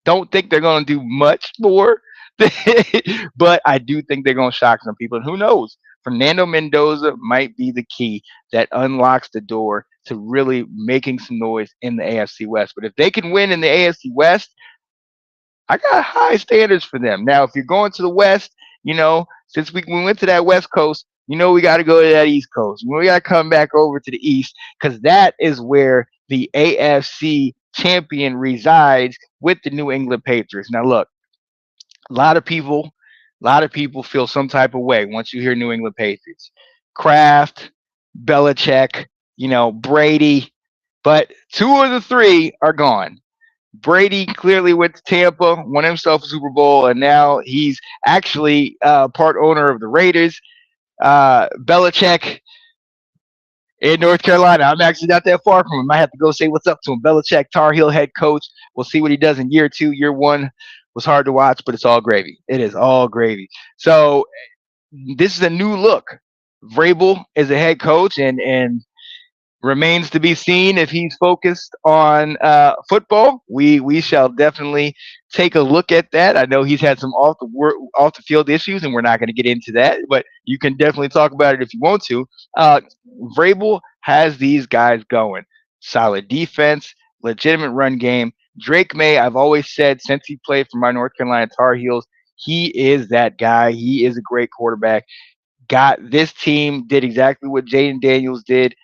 Don't think they're going to do much more, but I do think they're going to shock some people. And who knows? Fernando Mendoza might be the key that unlocks the door to really making some noise in the AFC West. But if they can win in the AFC West, I got high standards for them. Now, if you're going to the West, since we went to that West Coast, we got to go to that East Coast. We got to come back over to the East because that is where the AFC champion resides with the New England Patriots. Now, look, A lot of people, a lot of people feel some type of way once you hear New England Patriots. Kraft, Belichick, Brady, but two of the three are gone. Brady clearly went to Tampa, won himself a Super Bowl, and now he's actually part owner of the Raiders. Belichick in North Carolina. I'm actually not that far from him. I have to go say what's up to him. Belichick, Tar Heel head coach. We'll see what he does in year two. Year one was hard to watch, but it's all gravy. It is all gravy. So this is a new look. Vrabel is a head coach, and remains to be seen if he's focused on football. We shall definitely take a look at that. I know he's had some off the field issues, and we're not going to get into that. But you can definitely talk about it if you want to. Uh, Vrabel has these guys going. Solid defense, legitimate run game. Drake May, I've always said since he played for my North Carolina Tar Heels, he is that guy. He is a great quarterback. Got this team, did exactly what Jaden Daniels did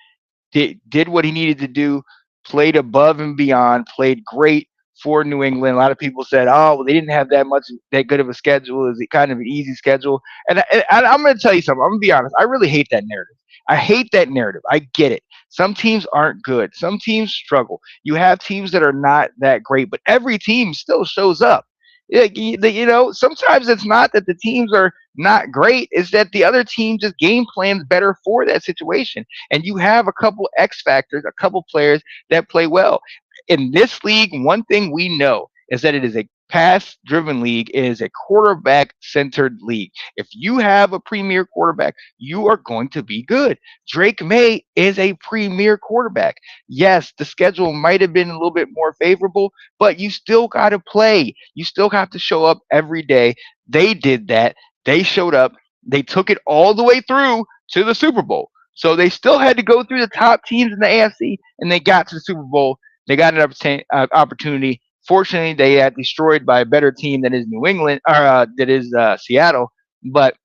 what he needed to do, played above and beyond, played great for New England. A lot of people said, "Oh, well, they didn't have that good of a schedule. Is it kind of an easy schedule?" And I'm going to tell you something. I'm going to be honest. I really hate that narrative. I hate that narrative. I get it. Some teams aren't good. Some teams struggle. You have teams that are not that great, but every team still shows up. Sometimes it's not that the teams are not great. It's that the other team just game plans better for that situation. And you have a couple X factors, a couple players that play well. In this league, one thing we know is that it is a pass driven league. It is a quarterback centered league. If you have a premier quarterback, you are going to be good. Drake May is a premier quarterback. Yes, the schedule might have been a little bit more favorable, but you still got to play. You still have to show up every day. They did that. They showed up. They took it all the way through to the Super Bowl. So they still had to go through the top teams in the AFC, and they got to the Super Bowl. They got an opportunity. Fortunately, they got destroyed by a better team that is New England or that is Seattle. But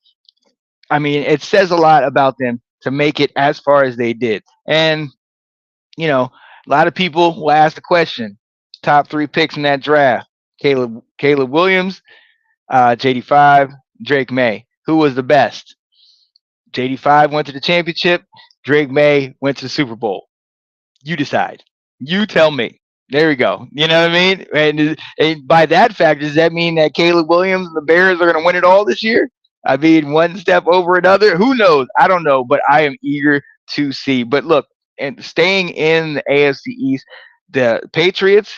I mean, it says a lot about them to make it as far as they did. And a lot of people will ask the question: top three picks in that draft: Caleb Williams, JD5, Drake May. Who was the best? JD5 went to the championship. Drake May went to the Super Bowl. You decide. You tell me. There we go. You know what I mean? And by that fact, does that mean that Caleb Williams and the Bears are going to win it all this year? I mean, one step over another. Who knows? I don't know, but I am eager to see. But look, and staying in the AFC East, the Patriots,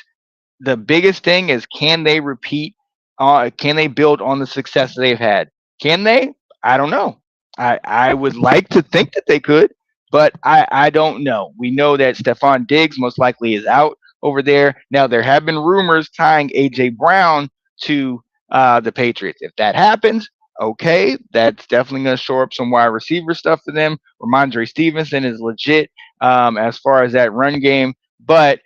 the biggest thing is can they repeat? Can they build on the success they've had? Can they? I don't know. I would like to think that they could, but I don't know. We know that Stephon Diggs most likely is out over there. Now, there have been rumors tying A.J. Brown to the Patriots. If that happens, okay, that's definitely going to shore up some wide receiver stuff for them. Ramondre Stevenson is legit as far as that run game. But,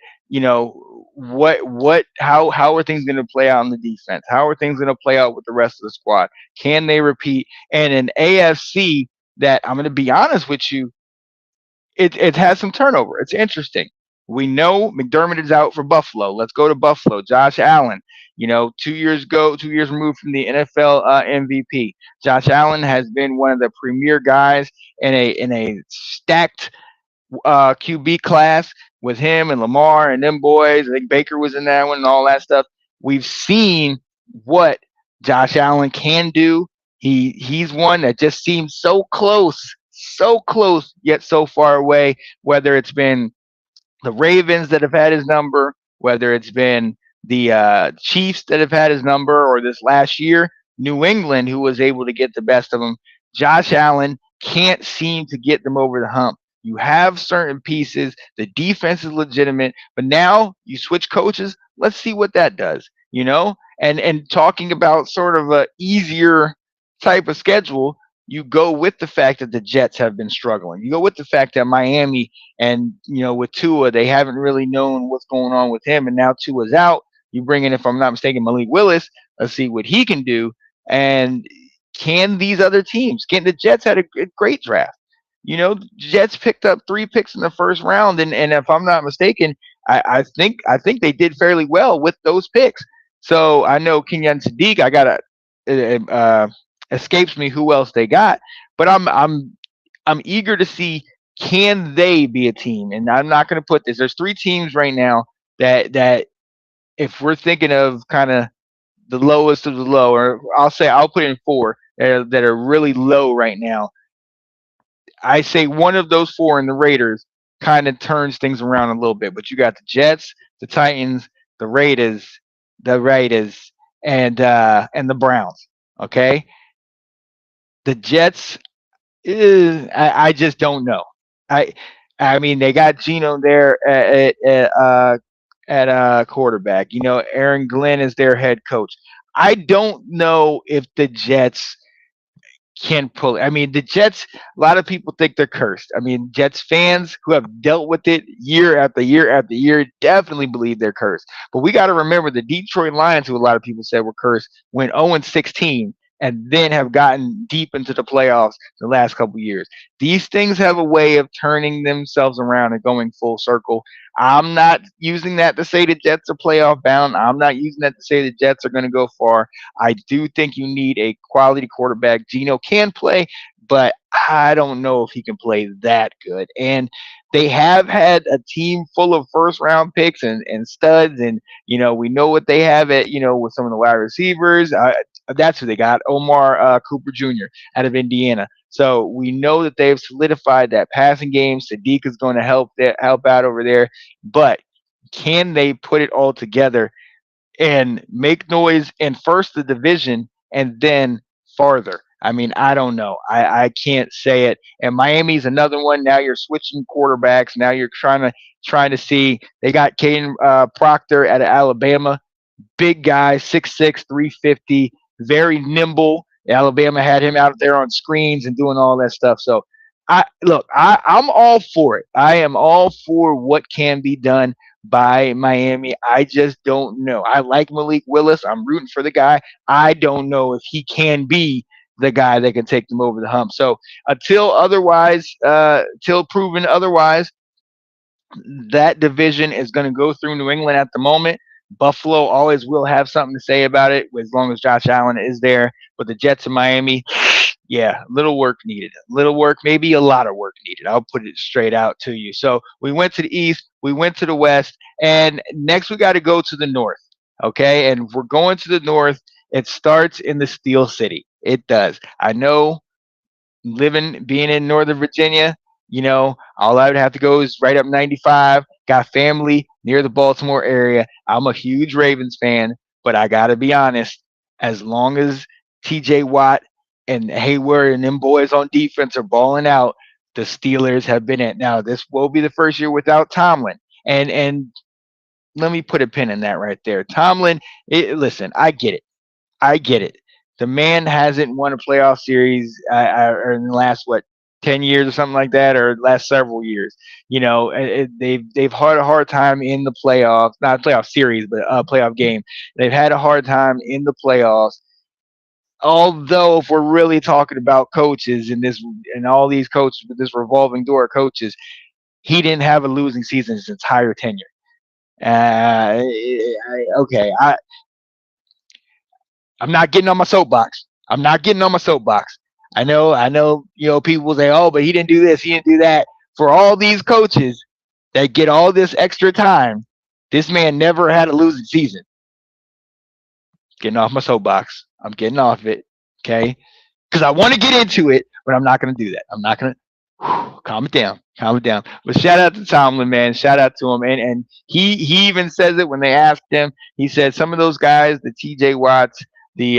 how are things going to play out in the defense? How are things going to play out with the rest of the squad? Can they repeat? And an AFC that I'm going to be honest with you, it has some turnover. It's interesting. We know McDermott is out for Buffalo. Let's go to Buffalo. Josh Allen, 2 years ago, 2 years removed from the NFL MVP. Josh Allen has been one of the premier guys in a stacked QB class with him and Lamar and them boys. I think Baker was in that one and all that stuff. We've seen what Josh Allen can do. He's one that just seems so close yet so far away. Whether it's been the Ravens that have had his number, whether it's been the Chiefs that have had his number, or this last year, New England, who was able to get the best of him. Josh Allen can't seem to get them over the hump. You have certain pieces. The defense is legitimate, but now you switch coaches. Let's see what that does. And talking about sort of a easier type of schedule, you go with the fact that the Jets have been struggling. You go with the fact that Miami and with Tua, they haven't really known what's going on with him, and now Tua's out. You bring in, if I'm not mistaken, Malik Willis. Let's see what he can do. And can these other teams? Can the Jets had a great draft? Jets picked up 3 picks in the first round, and if I'm not mistaken, I think they did fairly well with those picks. So I know Kenyon Sadiq. I gotta it, escapes me who else they got, but I'm eager to see, can they be a team? And I'm not going to put this. There's three teams right now that if we're thinking of kind of the lowest of the low, or I'll put in four that are really low right now. I say one of those four in the Raiders kind of turns things around a little bit. But you got the Jets, the Titans, the Raiders, the Raiders, and the Browns. Okay, the Jets. I just don't know. I I mean they got Geno there at quarterback. You know, Aaron Glenn is their head coach. I don't know if the Jets can pull it. I mean, the Jets, a lot of people think they're cursed. I mean, Jets fans who have dealt with it year after year after year definitely believe they're cursed. But we got to remember the Detroit Lions, who a lot of people said were cursed, went 0-16 and then have gotten deep into the playoffs the last couple of years. These things have a way of turning themselves around and going full circle. I'm not using that to say the Jets are playoff bound. I'm not using that to say the Jets are going to go far. I do think you need a quality quarterback. Gino can play, but I don't know if he can play that good. And they have had a team full of first round picks and studs, and we know what they have at with some of the wide receivers. That's who they got, Omar Cooper Jr. out of Indiana. So we know that they've solidified that passing game. Sadiq is going to help out over there, but can they put it all together and make noise in first the division and then farther? I mean, I don't know. I can't say it. And Miami's another one. Now you're switching quarterbacks. Now you're trying to see. They got Caden Proctor out of Alabama, big guy, 6'6", 350, very nimble. Alabama had him out there on screens and doing all that stuff. So I'm all for it. I am all for what can be done by Miami. I just don't know. I like Malik Willis. I'm rooting for the guy. I don't know if he can be the guy that can take them over the hump. So till proven otherwise, that division is going to go through New England at the moment. Buffalo always will have something to say about it as long as Josh Allen is there. But the Jets of Miami, yeah, little work needed. Little work, maybe a lot of work needed. I'll put it straight out to you. So we went to the East, we went to the West, and next we got to go to the North. Okay, and if we're going to the North, it starts in the Steel City. It does. I know, being in Northern Virginia, all I would have to go is right up 95. Got family near the Baltimore area. I'm a huge Ravens fan, but I got to be honest, as long as TJ Watt and Hayward and them boys on defense are balling out, the Steelers have been it. Now, this will be the first year without Tomlin. And let me put a pin in that right there. Tomlin, listen, I get it. I get it. The man hasn't won a playoff series in the last 10 years or something like that, or last several years. They've had a hard time in the playoffs, not playoff series, but playoff game. They've had a hard time in the playoffs. Although, if we're really talking about coaches and all these coaches with this revolving door of coaches, he didn't have a losing season his entire tenure. Okay, I'm not getting on my soapbox. I'm not getting on my soapbox. I know. People say, "Oh, but he didn't do this, he didn't do that." For all these coaches that get all this extra time, this man never had a losing season. Getting off my soapbox. I'm getting off it. Okay, because I want to get into it, but I'm not going to do that. I'm not going to. Calm it down, calm it down. But shout out to Tomlin, man. Shout out to him, and he even says it when they asked him. He said some of those guys, the T.J. Watts, the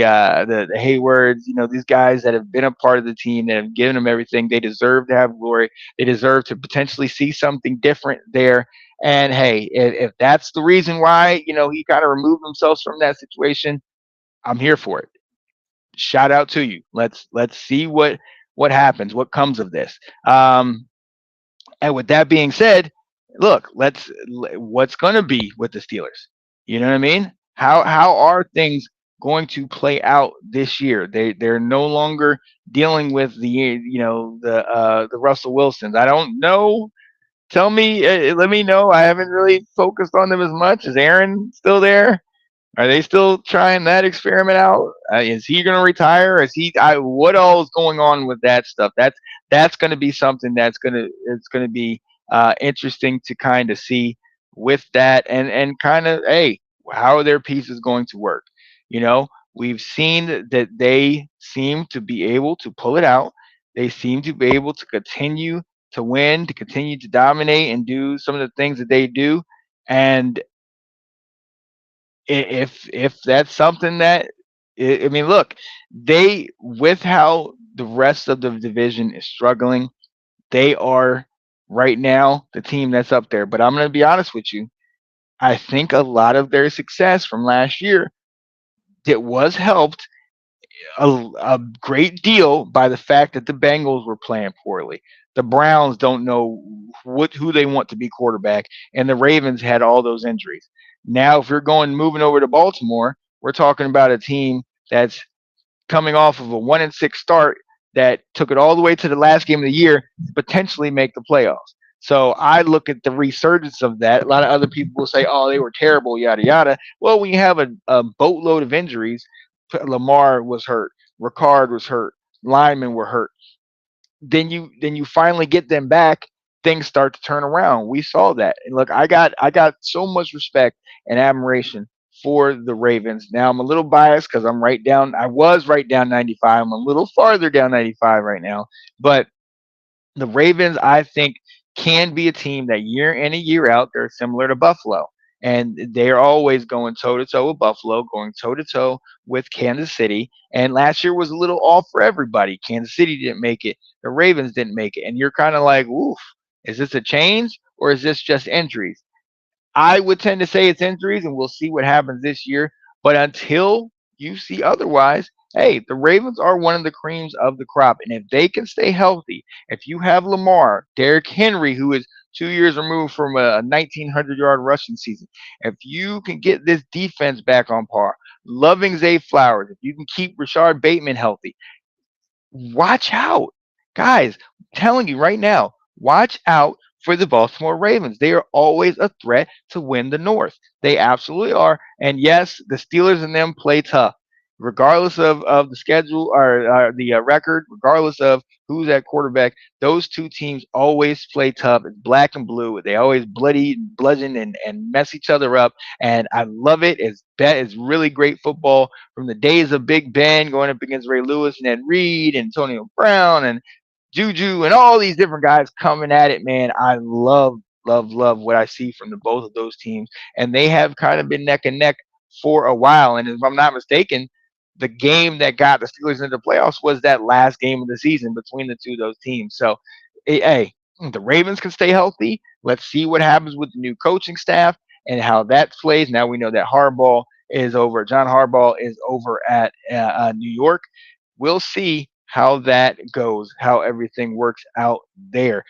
Haywards, these guys that have been a part of the team, that have given them everything, they deserve to have glory. They deserve to potentially see something different there. And hey, if that's the reason why he kind of removed himself from that situation, I'm here for it. Shout out to you. Let's see what happens, what comes of this. And with that being said, look, what's going to be with the Steelers? You know what I mean? How are things going to play out this year? They're no longer dealing with the Russell Wilsons. I don't know. Tell me, let me know. I haven't really focused on them as much. Is Aaron still there? Are they still trying that experiment out? Is he going to retire? Is he? What all is going on with that stuff? That's going to be something it's going to be interesting to kind of see with that, and kind of, hey, how are their pieces going to work? You know, we've seen that they seem to be able to pull it out. They seem to be able to continue to win, to continue to dominate, and do some of the things that they do. And if that's something that, I mean, look, they, with how the rest of the division is struggling, they are right now the team that's up there. But I'm going to be honest with you. I think a lot of their success from last year that was helped a great deal by the fact that the Bengals were playing poorly. The Browns don't know who they want to be quarterback, and the Ravens had all those injuries. Now, if you're going moving over to Baltimore, we're talking about a team that's coming off of a 1-6 start that took it all the way to the last game of the year to potentially make the playoffs. So I look at the resurgence of that. A lot of other people will say, "Oh, they were terrible, yada yada." Well, when you have a boatload of injuries, Lamar was hurt, Ricard was hurt, linemen were hurt. Then you finally get them back. Things start to turn around. We saw that, and look, I got so much respect and admiration for the Ravens. Now I'm a little biased because I'm right down. I was right down 95. I'm a little farther down 95 right now, but the Ravens, I think, can be a team that year in and year out, they're similar to Buffalo. And they're always going toe to toe with Buffalo, going toe to toe with Kansas City. And last year was a little off for everybody. Kansas City didn't make it. The Ravens didn't make it. And you're kind of like, oof, is this a change or is this just injuries? I would tend to say it's injuries, and we'll see what happens this year. But until you see otherwise, hey, the Ravens are one of the creams of the crop. And if they can stay healthy, if you have Lamar, Derrick Henry, who is 2 years removed from a 1,900-yard rushing season, if you can get this defense back on par, loving Zay Flowers, if you can keep Rashard Bateman healthy, watch out. Guys, I'm telling you right now, watch out for the Baltimore Ravens. They are always a threat to win the North. They absolutely are. And yes, the Steelers and them play tough. Regardless of the schedule or the record, regardless of who's at quarterback, those two teams always play tough. It's black and blue. They always bloody, bludgeon, and mess each other up. And I love it. It's really great football from the days of Big Ben going up against Ray Lewis and Ed Reed and Antonio Brown and Juju and all these different guys coming at it, man. I love what I see from the both of those teams, and they have kind of been neck and neck for a while. And if I'm not mistaken, the game that got the Steelers into the playoffs was that last game of the season between the two of those teams. So, hey, the Ravens can stay healthy. Let's see what happens with the new coaching staff and how that plays. Now we know that Harbaugh is over. John Harbaugh is over at New York. We'll see how that goes, how everything works out there.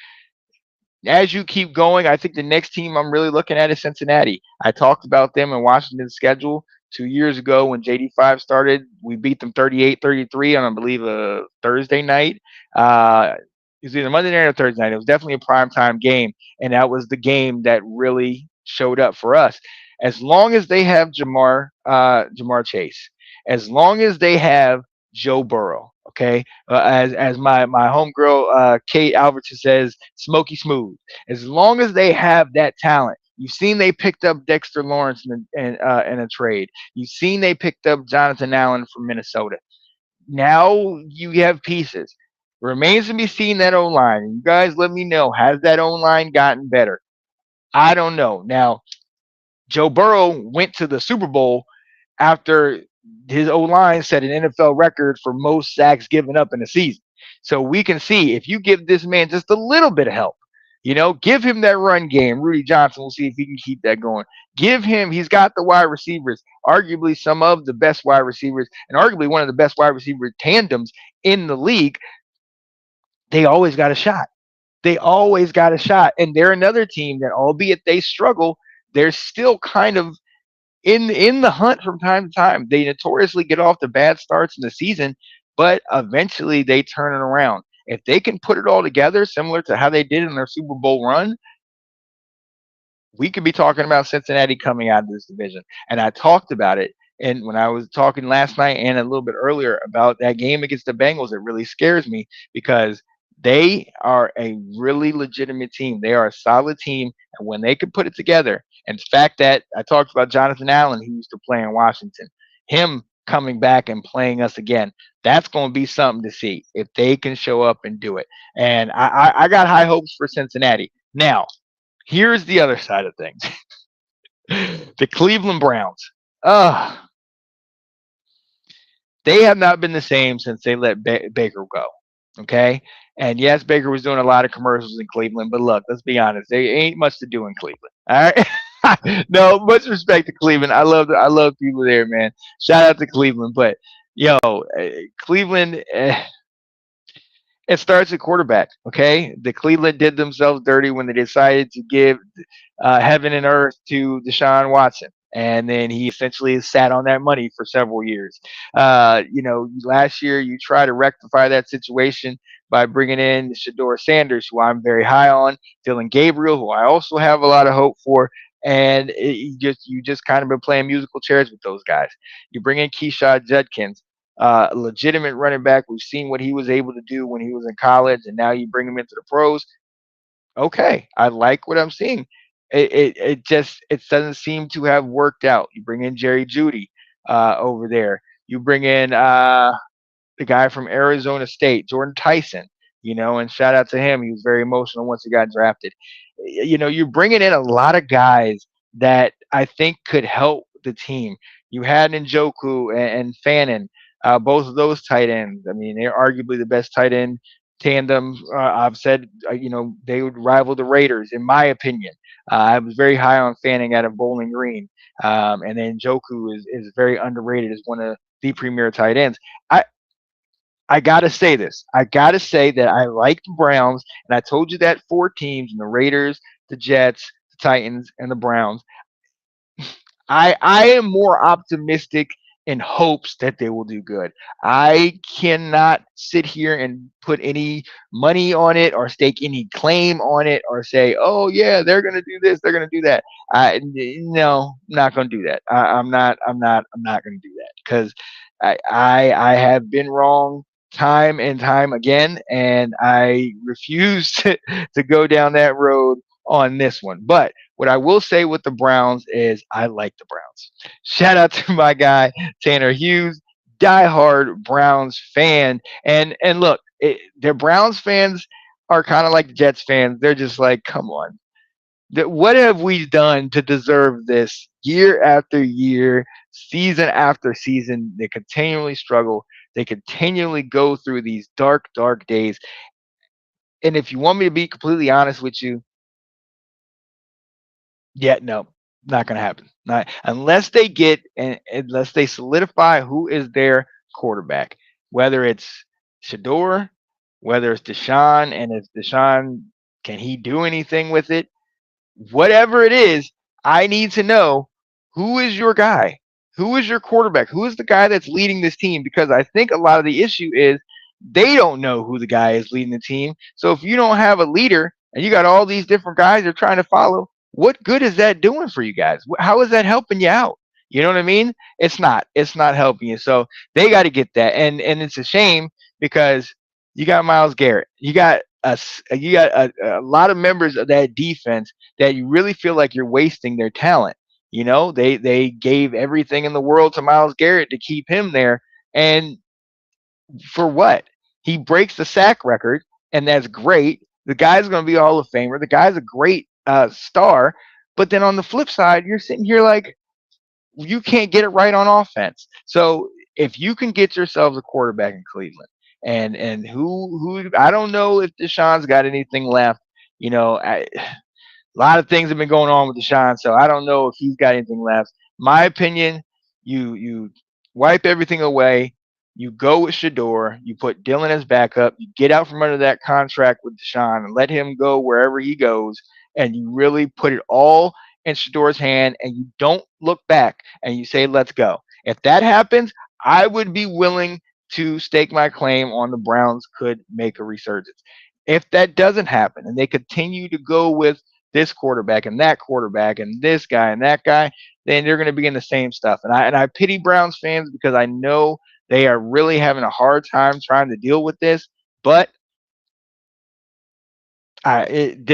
As you keep going, I think the next team I'm really looking at is Cincinnati. I talked about them in Washington's schedule 2 years ago when JD5 started. We beat them 38-33 on, I believe, a Thursday night. It was either Monday night or Thursday night. It was definitely a primetime game, and that was the game that really showed up for us. As long as they have Jamar Chase, as long as they have Joe Burrow, okay, as my homegirl Kate Albertson says, smoky smooth. As long as they have that talent, you've seen they picked up Dexter Lawrence in a trade. You've seen they picked up Jonathan Allen from Minnesota. Now you have pieces. Remains to be seen that O line. You guys, let me know. Has that O line gotten better? I don't know. Now Joe Burrow went to the Super Bowl after his O line set an NFL record for most sacks given up in a season. So we can see if you give this man just a little bit of help, give him that run game. Rudy Johnson, we'll see if he can keep that going. He's got the wide receivers, arguably some of the best wide receivers, and arguably one of the best wide receiver tandems in the league. They always got a shot. They always got a shot. And they're another team that, albeit they struggle, they're still kind of in the hunt from time to time. They notoriously get off to bad starts in the season, but eventually they turn it around. If they can put it all together, similar to how they did in their Super Bowl run, we could be talking about Cincinnati coming out of this division. And I talked about it. And when I was talking last night and a little bit earlier about that game against the Bengals, it really scares me because they are a really legitimate team. They are a solid team. And when they could put it together, and the fact that I talked about Jonathan Allen, who used to play in Washington, him coming back and playing us again, that's going to be something to see if they can show up and do it. And I got high hopes for Cincinnati. Now, here's the other side of things. The Cleveland Browns. Uh, they have not been the same since they let Baker go. Okay? And yes, Baker was doing a lot of commercials in Cleveland, but look, let's be honest. There ain't much to do in Cleveland. All right? No, much respect to Cleveland. I love people there, man. Shout out to Cleveland. But yo, Cleveland, it starts at quarterback. Okay, the Cleveland did themselves dirty when they decided to give heaven and earth to Deshaun Watson, and then he essentially sat on that money for several years. Last year you try to rectify that situation by bringing in Shador Sanders, who I'm very high on, Dylan Gabriel, who I also have a lot of hope for. And you just kind of been playing musical chairs with those guys. You bring in Keyshawn Judkins, a legitimate running back. We've seen what he was able to do when he was in college, and now you bring him into the pros. Okay, I like what I'm seeing. It doesn't seem to have worked out. You bring in Jerry Judy over there. You bring in the guy from Arizona State, Jordan Tyson, and shout out to him. He was very emotional once he got drafted. You're bringing in a lot of guys that I think could help the team. You had Njoku and Fannin, both of those tight ends. I mean, they're arguably the best tight end tandem. I've said, they would rival the Raiders, in my opinion. I was very high on Fanning out of Bowling Green. And then Njoku is very underrated as one of the premier tight ends. I, I gotta say this. I gotta say that I like the Browns, and I told you that four teams: and the Raiders, the Jets, the Titans, and the Browns. I am more optimistic in hopes that they will do good. I cannot sit here and put any money on it or stake any claim on it or say, oh yeah, they're gonna do this, they're gonna do that. No, I'm not gonna do that. I'm not gonna do that because I have been wrong time and time again, and I refuse to go down that road on this one. But what I will say with the Browns is I like the Browns. Shout out to my guy Tanner Hughes, diehard Browns fan. And look, their Browns fans are kind of like the Jets fans. They're just like, come on, what have we done to deserve this year after year, season after season? They continually struggle. They continually go through these dark, dark days. And if you want me to be completely honest with you, yeah, no, not gonna happen. Not unless they get and unless they solidify who is their quarterback, whether it's Shador, whether it's Deshaun, and if Deshaun can he do anything with it? Whatever it is, I need to know who is your guy? Who is your quarterback? Who is the guy that's leading this team? Because I think a lot of the issue is they don't know who the guy is leading the team. So if you don't have a leader and you got all these different guys you're trying to follow, what good is that doing for you guys? How is that helping you out? You know what I mean? It's not. It's not helping you. So they got to get that, and it's a shame because you got Miles Garrett, you got a lot of members of that defense that you really feel like you're wasting their talent. They gave everything in the world to Miles Garrett to keep him there, and for what? He breaks the sack record, and that's great. The guy's going to be a Hall of Famer. The guy's a great star. But then on the flip side, you're sitting here like you can't get it right on offense. So if you can get yourselves a quarterback in Cleveland, and who I don't know if Deshaun's got anything left. A lot of things have been going on with Deshaun, so I don't know if he's got anything left. My opinion, you wipe everything away. You go with Shador. You put Dylan as backup. You get out from under that contract with Deshaun and let him go wherever he goes. And you really put it all in Shador's hand, and you don't look back and you say, "Let's go." If that happens, I would be willing to stake my claim on the Browns could make a resurgence. If that doesn't happen and they continue to go with this quarterback and that quarterback and this guy and that guy, then they're going to be in the same stuff. And I pity Browns fans because I know they are really having a hard time trying to deal with this. But it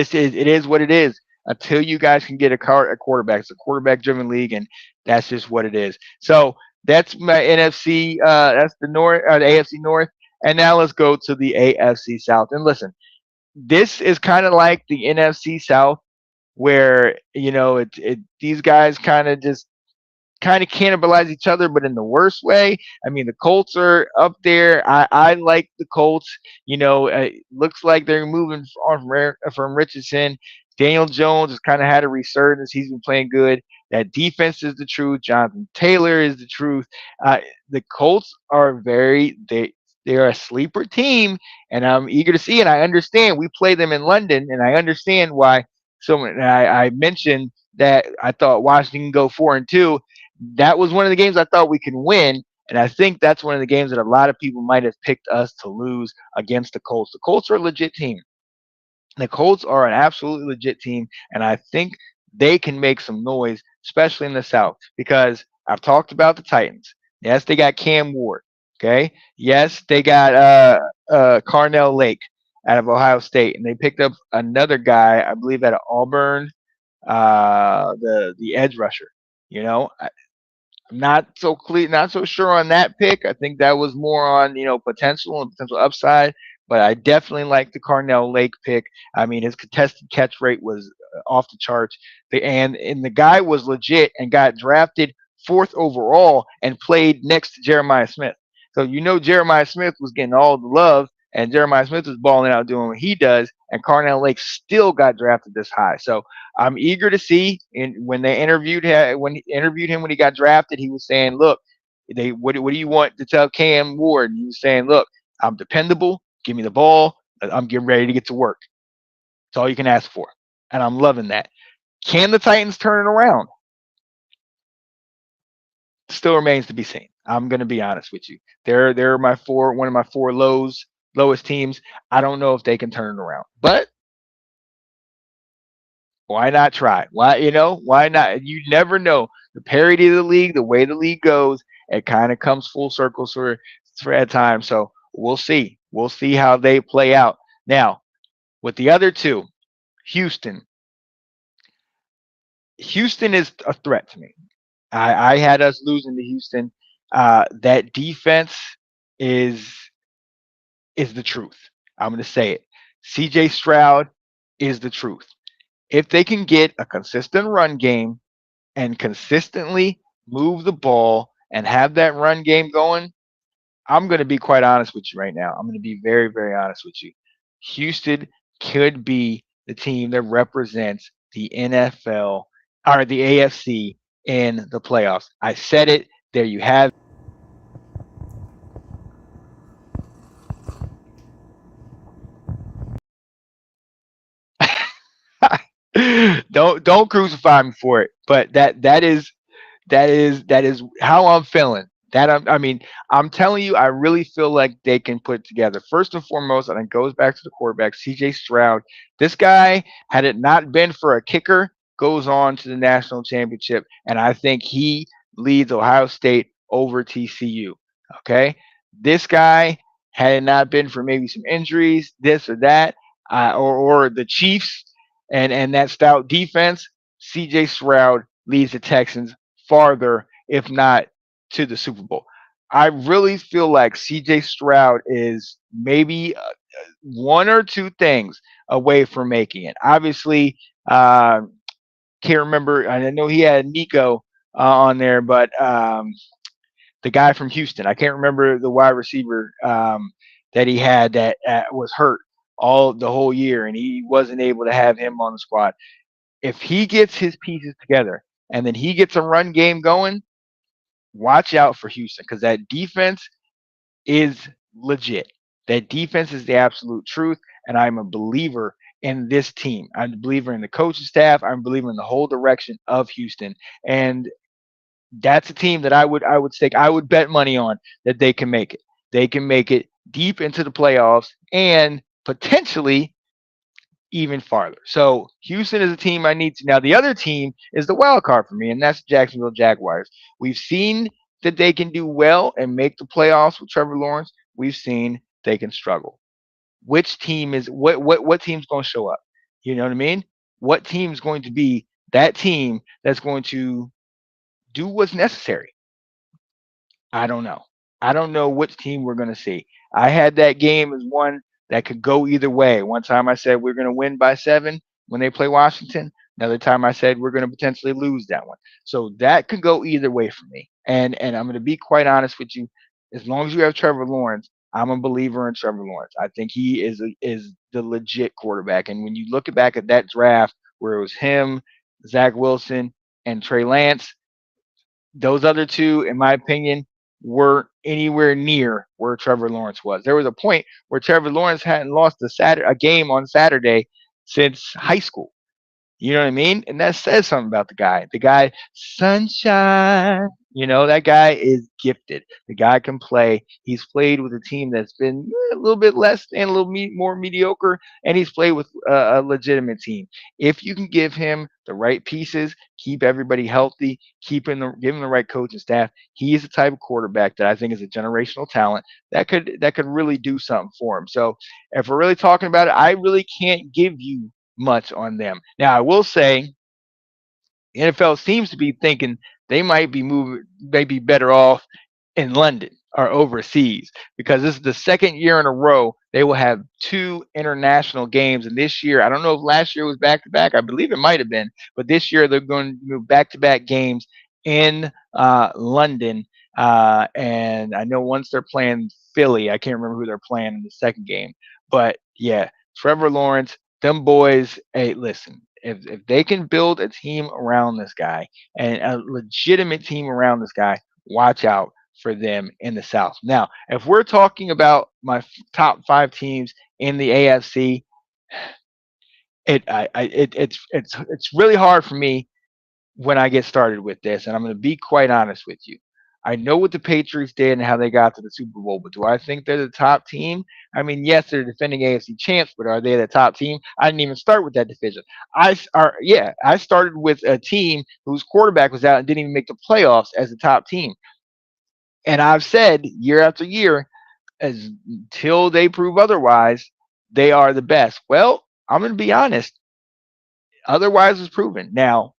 is what it is. Until you guys can get a quarterback, it's a quarterback driven league, and that's just what it is. So that's my NFC. That's the North, the AFC North, and now let's go to the AFC South. And listen, this is kind of like the NFC South, where these guys kind of cannibalize each other, but in the worst way. I mean, the Colts are up there. I like the Colts. Looks like they're moving on from Richardson. Daniel Jones has kind of had a resurgence. He's been playing good. That defense is the truth. Jonathan Taylor is the truth. The Colts are they're a sleeper team, and I'm eager to see. And I understand we play them in London, and I understand why. So I mentioned that I thought Washington can go 4-2. That was one of the games I thought we can win. And I think that's one of the games that a lot of people might have picked us to lose against the Colts. The Colts are a legit team. The Colts are an absolutely legit team, and I think they can make some noise, especially in the South, because I've talked about the Titans. Yes, they got Cam Ward. Okay. Yes, they got Carnell Lake out of Ohio State, and they picked up another guy, I believe, out of Auburn, the edge rusher. I'm not so sure on that pick. I think that was more on potential and potential upside. But I definitely like the Carnell Lake pick. I mean, his contested catch rate was off the charts. And the guy was legit and got drafted fourth overall and played next to Jeremiah Smith. So Jeremiah Smith was getting all the love, and Jeremiah Smith was balling out doing what he does, and Carnell Lake still got drafted this high. So I'm eager to see. And when they interviewed him, when he got drafted, he was saying, "Look, what do you want to tell Cam Ward?" And he was saying, "Look, I'm dependable. Give me the ball. I'm getting ready to get to work. That's all you can ask for." And I'm loving that. Can the Titans turn it around? Still remains to be seen. I'm going to be honest with you. They're one of my four lowest teams. I don't know if they can turn it around, but why not try? Why not? You never know. The parity of the league, the way the league goes, it kind of comes full circle for at times. So we'll see. We'll see how they play out. Now, with the other two, Houston. Houston is a threat to me. I had us losing to Houston. That defense is is the truth. I'm going to say it. CJ Stroud is the truth. If they can get a consistent run game and consistently move the ball and have that run game going, I'm going to be quite honest with you right now. I'm going to be very, very honest with you. Houston could be the team that represents the NFL or the AFC in the playoffs. I said it. There you have it. Don't crucify me for it. But that is how I'm feeling. I mean, I'm telling you, I really feel like they can put it together. First and foremost, and it goes back to the quarterback, CJ Stroud. This guy, had it not been for a kicker, goes on to the national championship, and I think he leads Ohio State over TCU. Okay, this guy, had it not been for maybe some injuries, this or that, or the Chiefs and that stout defense, CJ Stroud leads the Texans farther, if not to the Super Bowl. I really feel like CJ Stroud is maybe one or two things away from making it. Obviously, can't remember. I know he had Nico on there, but the guy from Houston, I can't remember the wide receiver that he had that was hurt all the whole year, and he wasn't able to have him on the squad. If he gets his pieces together and then he gets a run game going, watch out for Houston because that defense is legit. That defense is the absolute truth, and I'm a believer in this team. I'm a believer in the coaching staff. I'm a believer in the whole direction of Houston, and that's a team that I would bet money on that they can make it. They can make it deep into the playoffs and potentially even farther. So Houston is a team I need to. Now the other team is the wild card for me, and that's Jacksonville Jaguars. We've seen that they can do well and make the playoffs with Trevor Lawrence. We've seen they can struggle. Which team is what team's going to show up? You know what I mean? What team's going to be that team that's going to do what's necessary? I don't know. I don't know which team we're going to see. I had that game as one that could go either way. One time I said we're going to win by 7 when they play Washington. Another time I said we're going to potentially lose that one. So that could go either way for me. And I'm going to be quite honest with you. As long as you have Trevor Lawrence, I'm a believer in Trevor Lawrence. I think he is the legit quarterback. And when you look back at that draft where it was him, Zach Wilson, and Trey Lance, those other two, in my opinion, weren't anywhere near where Trevor Lawrence was. There was a point where Trevor Lawrence hadn't lost a game on Saturday since high school. You know what I mean? And that says something about the guy. The guy, sunshine. That guy is gifted. The guy can play. He's played with a team that's been a little bit less and a little more mediocre, and he's played with a legitimate team. If you can give him the right pieces, keep everybody healthy, give him the right coaching staff, he is the type of quarterback that I think is a generational talent that could really do something for him. So if we're really talking about it, I really can't give you much on them. Now, I will say the NFL seems to be thinking they might be better off in London or overseas because this is the second year in a row they will have two international games. And this year, I don't know if last year was back to back. I believe it might have been, but this year they're going to move back to back games in London. And I know once they're playing Philly, I can't remember who they're playing in the second game. But yeah, Trevor Lawrence, them boys. Hey, listen, if they can build a team around this guy and a legitimate team around this guy, watch out for them in the South. Now, if we're talking about my top 5 teams in the AFC, it's really hard for me when I get started with this, and I'm going to be quite honest with you. I know what the Patriots did and how they got to the Super Bowl, but do I think they're the top team? I mean, yes, they're defending AFC champs, but are they the top team? I didn't even start with that division. I started with a team whose quarterback was out and didn't even make the playoffs as the top team. And I've said year after year, until they prove otherwise, they are the best. Well, I'm going to be honest. Otherwise is proven. Now,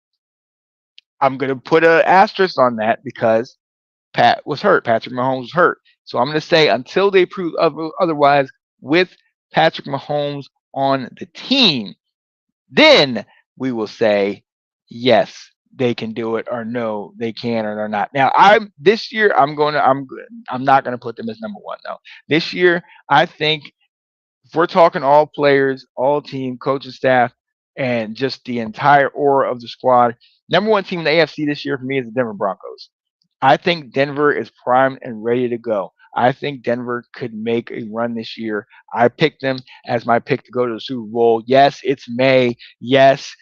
I'm going to put an asterisk on that because Pat was hurt. Patrick Mahomes was hurt. So I'm going to say until they prove otherwise with Patrick Mahomes on the team, then we will say yes, they can do it, or no, they can or they're not. Now, this year I'm not going to put them as number one though. This year, I think if we're talking all players, all team, coaching staff, and just the entire aura of the squad, number one team in the AFC this year for me is the Denver Broncos. I think Denver is primed and ready to go. I think Denver could make a run this year. I picked them as my pick to go to the Super Bowl. Yes, it's May. Yes,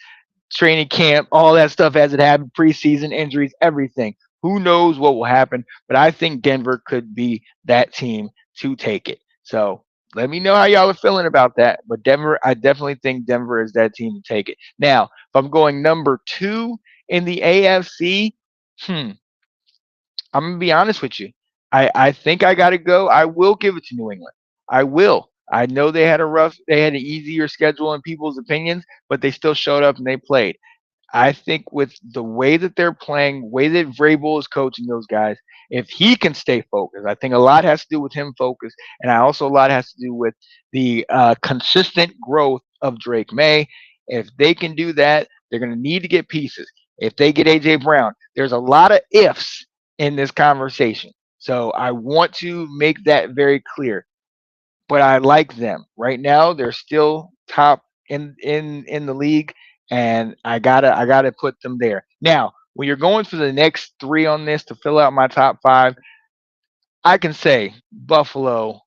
training camp, all that stuff as it happened, preseason injuries, everything. Who knows what will happen? But I think Denver could be that team to take it. So let me know how y'all are feeling about that. But Denver, I definitely think Denver is that team to take it. Now, if I'm going number 2 in the AFC, hmm, I'm gonna be honest with you. I think I gotta go. I will give it to New England. I will. I know they had an easier schedule in people's opinions, but they still showed up and they played. I think with the way that they're playing, way that Vrabel is coaching those guys, if he can stay focused, I think a lot has to do with him focus, and I also a lot has to do with the consistent growth of Drake May. If they can do that, they're going to need to get pieces. If they get AJ Brown, there's a lot of ifs in this conversation. So I want to make that very clear. But I like them right now. They're still top in the league, and I gotta put them there. Now, when you're going for the next 3 on this to fill out my top 5, I can say Buffalo,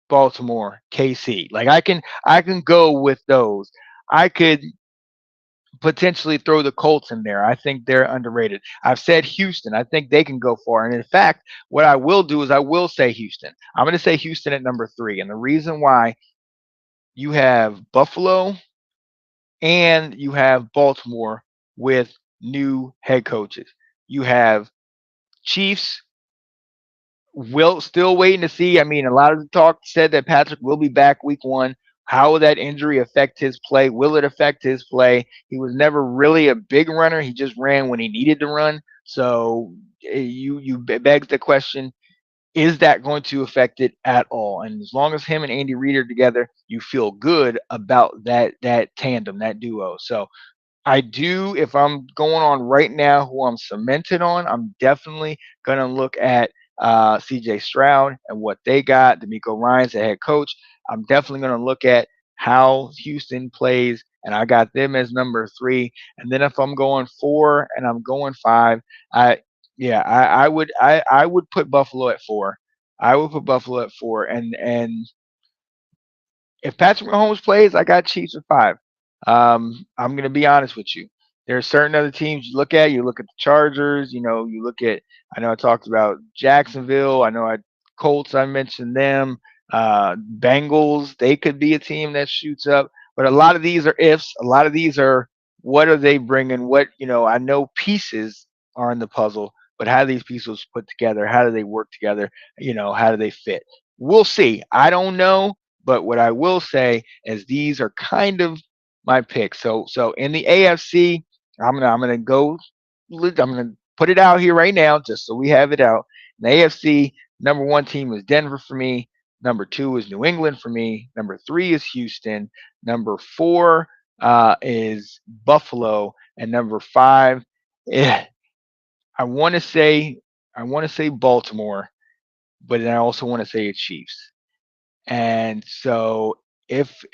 Baltimore, KC. Like I can go with those. I could potentially throw the Colts in there. I think they're underrated. I've said Houston. I think they can go far. And in fact, what I will do is I will say Houston. I'm going to say Houston at number 3. And the reason why, you have Buffalo, and you have Baltimore with new head coaches. You have Chiefs will still waiting to see. I mean, a lot of the talk said that Patrick will be back week one. How will that injury affect his play? Will it affect his play? He was never really a big runner. He just ran when he needed to run. So you begs the question: is that going to affect it at all? And as long as him and Andy Reid are together, you feel good about that tandem, that duo. So I do. If I'm going on right now, who I'm cemented on, I'm definitely gonna look at C.J. Stroud and what they got. D'Amico Ryan's the head coach. I'm definitely gonna look at how Houston plays, and I got them as number three. And then if I'm going four and I'm going five, I yeah, I would put Buffalo at four. I would put Buffalo at four, and if Patrick Mahomes plays, I got Chiefs at five. I'm going to be honest with you. There are certain other teams you look at. You look at the Chargers. You look at. I know I talked about Jacksonville. I know I Colts. I mentioned them. Bengals. They could be a team that shoots up. But a lot of these are ifs. A lot of these are what are they bringing? I know pieces are in the puzzle, but how do these pieces put together? How do they work together? How do they fit? We'll see. I don't know. But what I will say is these are kind of my picks. So in the AFC, I'm gonna put it out here right now, just so we have it out. In the AFC, number one team is Denver for me. Number two is New England for me. Number three is Houston. Number four is Buffalo, and number five, eh, I want to say Baltimore, but then I also want to say it's Chiefs. And so if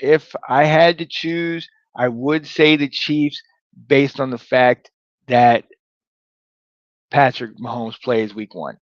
I had to choose, I would say the Chiefs based on the fact that Patrick Mahomes plays week one.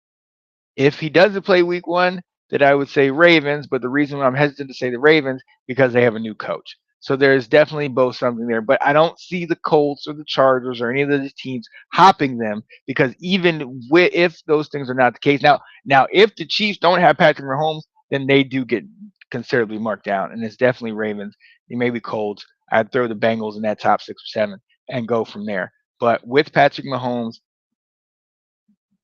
If he doesn't play week one, then I would say Ravens. But the reason why I'm hesitant to say the Ravens because they have a new coach. So there's definitely both something there. But I don't see the Colts or the Chargers or any of those teams hopping them because if those things are not the case. Now if the Chiefs don't have Patrick Mahomes, then they do get considerably marked down. And it's definitely Ravens. It may be Colts. I'd throw the Bengals in that top 6 or 7 and go from there. But with Patrick Mahomes,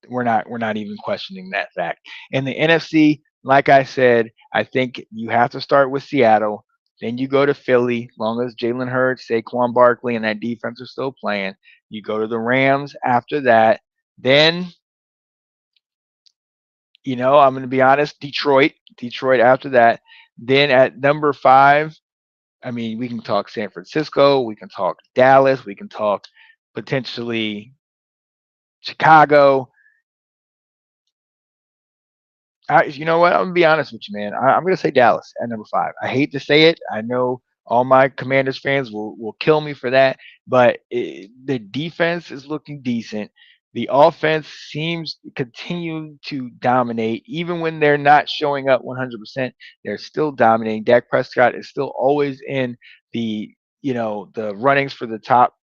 we're not even questioning that fact. In the NFC, like I said, I think you have to start with Seattle. Then you go to Philly, as long as Jalen Hurts, Saquon Barkley, and that defense are still playing. You go to the Rams after that. Then, I'm going to be honest, Detroit after that. Then at number five, I mean, we can talk San Francisco, we can talk Dallas, we can talk potentially Chicago. You know what? I'm gonna be honest with you, man. I'm gonna say Dallas at number five. I hate to say it. I know all my Commanders fans will kill me for that, but the defense is looking decent. The offense seems to continue to dominate, even when they're not showing up 100%. They're still dominating. Dak Prescott is still always in the runnings for the top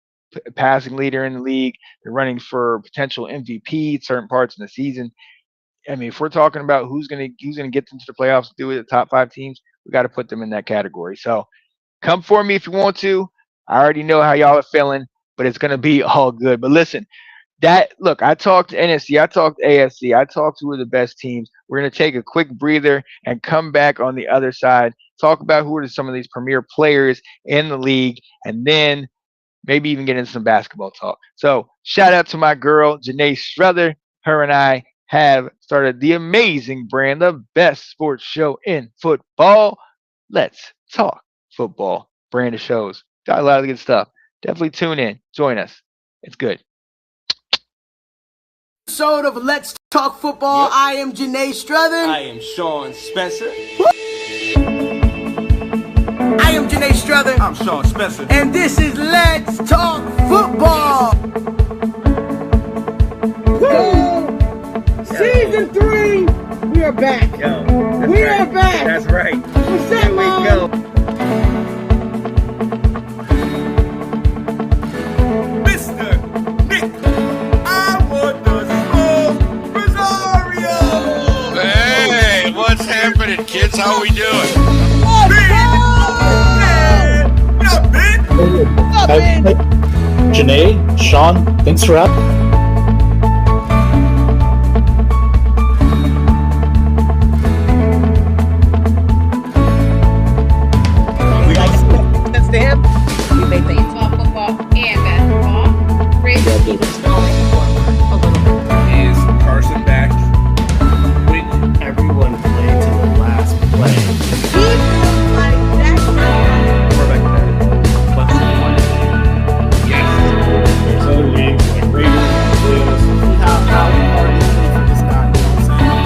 passing leader in the league. The runnings for potential MVP certain parts in the season. I mean, if we're talking about who's gonna get into the playoffs, do it the top five teams, we got to put them in that category. So come for me if you want to. I already know how y'all are feeling, but it's gonna be all good. But listen, I talked NFC, I talked AFC, I talked who are the best teams. We're gonna take a quick breather and come back on the other side, talk about who are some of these premier players in the league, and then maybe even get into some basketball talk. So shout out to my girl, Janae Struther. Her and I have started the amazing brand, the best sports show in football. Let's talk football. Brand of shows. Got a lot of good stuff. Definitely tune in. Join us. It's good. Episode of Let's Talk Football. Yep. I am Janae Struther. I am Sean Spencer. I am Janae Struther. I'm Sean Spencer. And this is Let's Talk Football. Season 3, we are back. We are back. That's right. What's up, Mom? Go. Mr. Nick, I want the smoke, Rosario. Hey, what's happening, kids? How we doing? Let's go! Yeah, big. Janae, Sean, thanks for having. To him, we may think Baseball, football, and basketball. Rich. Is Carson back? When Everyone play to the last play. he feels like that. There's other leagues like Ravens, Blues. How hard is it for this guy? You know what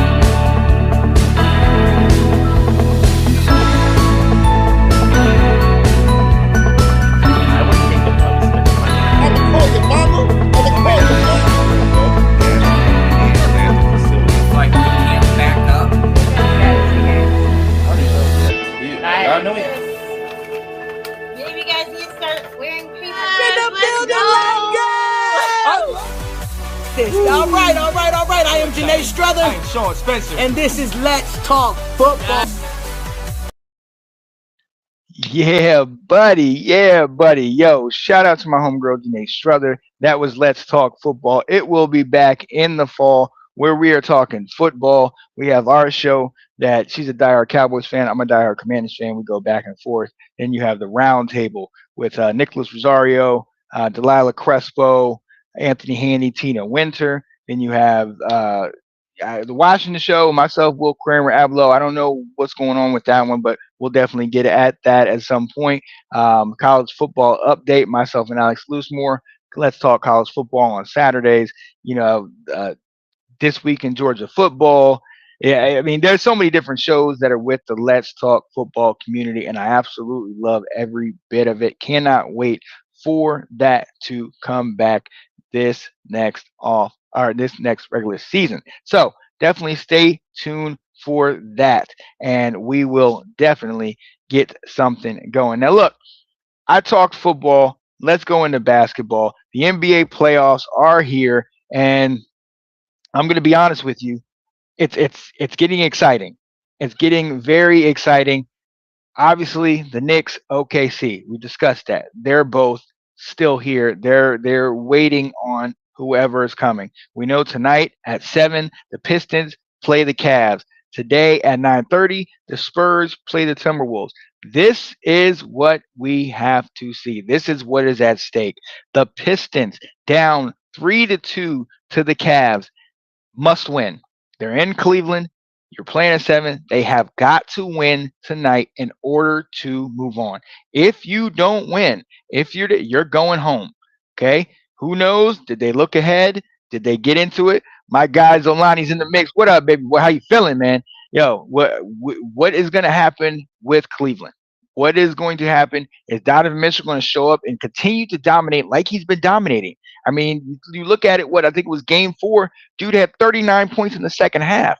I'm saying? I wouldn't take the Cubs. I'm a call mama. I'm a call it's like we can't back up. I know Maybe you guys need to start wearing cream. In the building, let's go! All right. I am Janae Struther, I am Sean Spencer. and this is Let's Talk Football. Yeah, buddy. Yeah, buddy. Yo, shout out to my homegirl, Janae Struther. That was Let's Talk Football. It will be back in the fall where we are talking football. We have our show that she's a diehard Cowboys fan. I'm a diehard Commanders fan. We go back and forth. Then you have the round table with Nicholas Rosario, Delilah Crespo, Anthony Haney, Tina Winter. Then you have the Washington show, myself, Will Kramer, Ablo. I don't know what's going on with that one, but we'll definitely get at that at some point. College football update, myself and Alex Loosemore. Let's talk college football on Saturdays. You know, this week in Georgia football. Yeah, I mean, there's so many different shows that are with the Let's Talk Football community, and I absolutely love every bit of it. Cannot wait for that to come back this next regular season. So definitely stay tuned for that, and we will definitely get something going. Now, look, I talked football. Let's go into basketball. The NBA playoffs are here, and I'm going to be honest with you. It's getting exciting. It's getting very exciting. Obviously, the Knicks, OKC, we discussed that. They're both still here. They're waiting on whoever is coming. We know tonight at 7, the Pistons play the Cavs. Today at 9:30, the Spurs play the Timberwolves. This is what we have to see. This is what is at stake. The Pistons down 3-2 to the Cavs must win. They're in Cleveland. You're playing at 7. They have got to win tonight in order to move on. If you don't win, if you're going home. Okay? Who knows? Did they look ahead? Did they get into it? My guy Zolani's in the mix. What up, baby? How you feeling, man? Yo, what is going to happen with Cleveland? What is going to happen? Is Donovan Mitchell going to show up and continue to dominate like he's been dominating? I mean, you look at it. What I think it was Game 4. Dude had 39 points in the second half.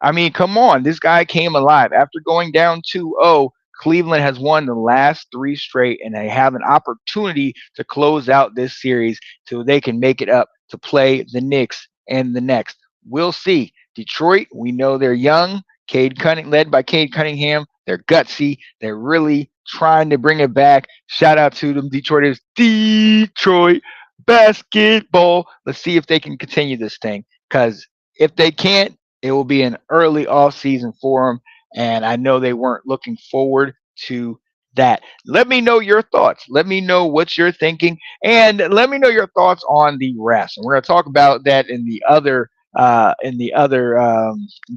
I mean, come on. This guy came alive. After going down 2-0, Cleveland has won the last 3 straight, and they have an opportunity to close out this series so they can make it up to play the Knicks in the next. We'll see. Detroit, we know they're young. Led by Cade Cunningham. They're gutsy. They're really trying to bring it back. Shout out to them, Detroiters. Detroit basketball. Let's see if they can continue this thing. Because if they can't, it will be an early off season for them, and I know they weren't looking forward to that. Let me know your thoughts. Let me know what you're thinking, and let me know your thoughts on the refs. And we're going to talk about that in the other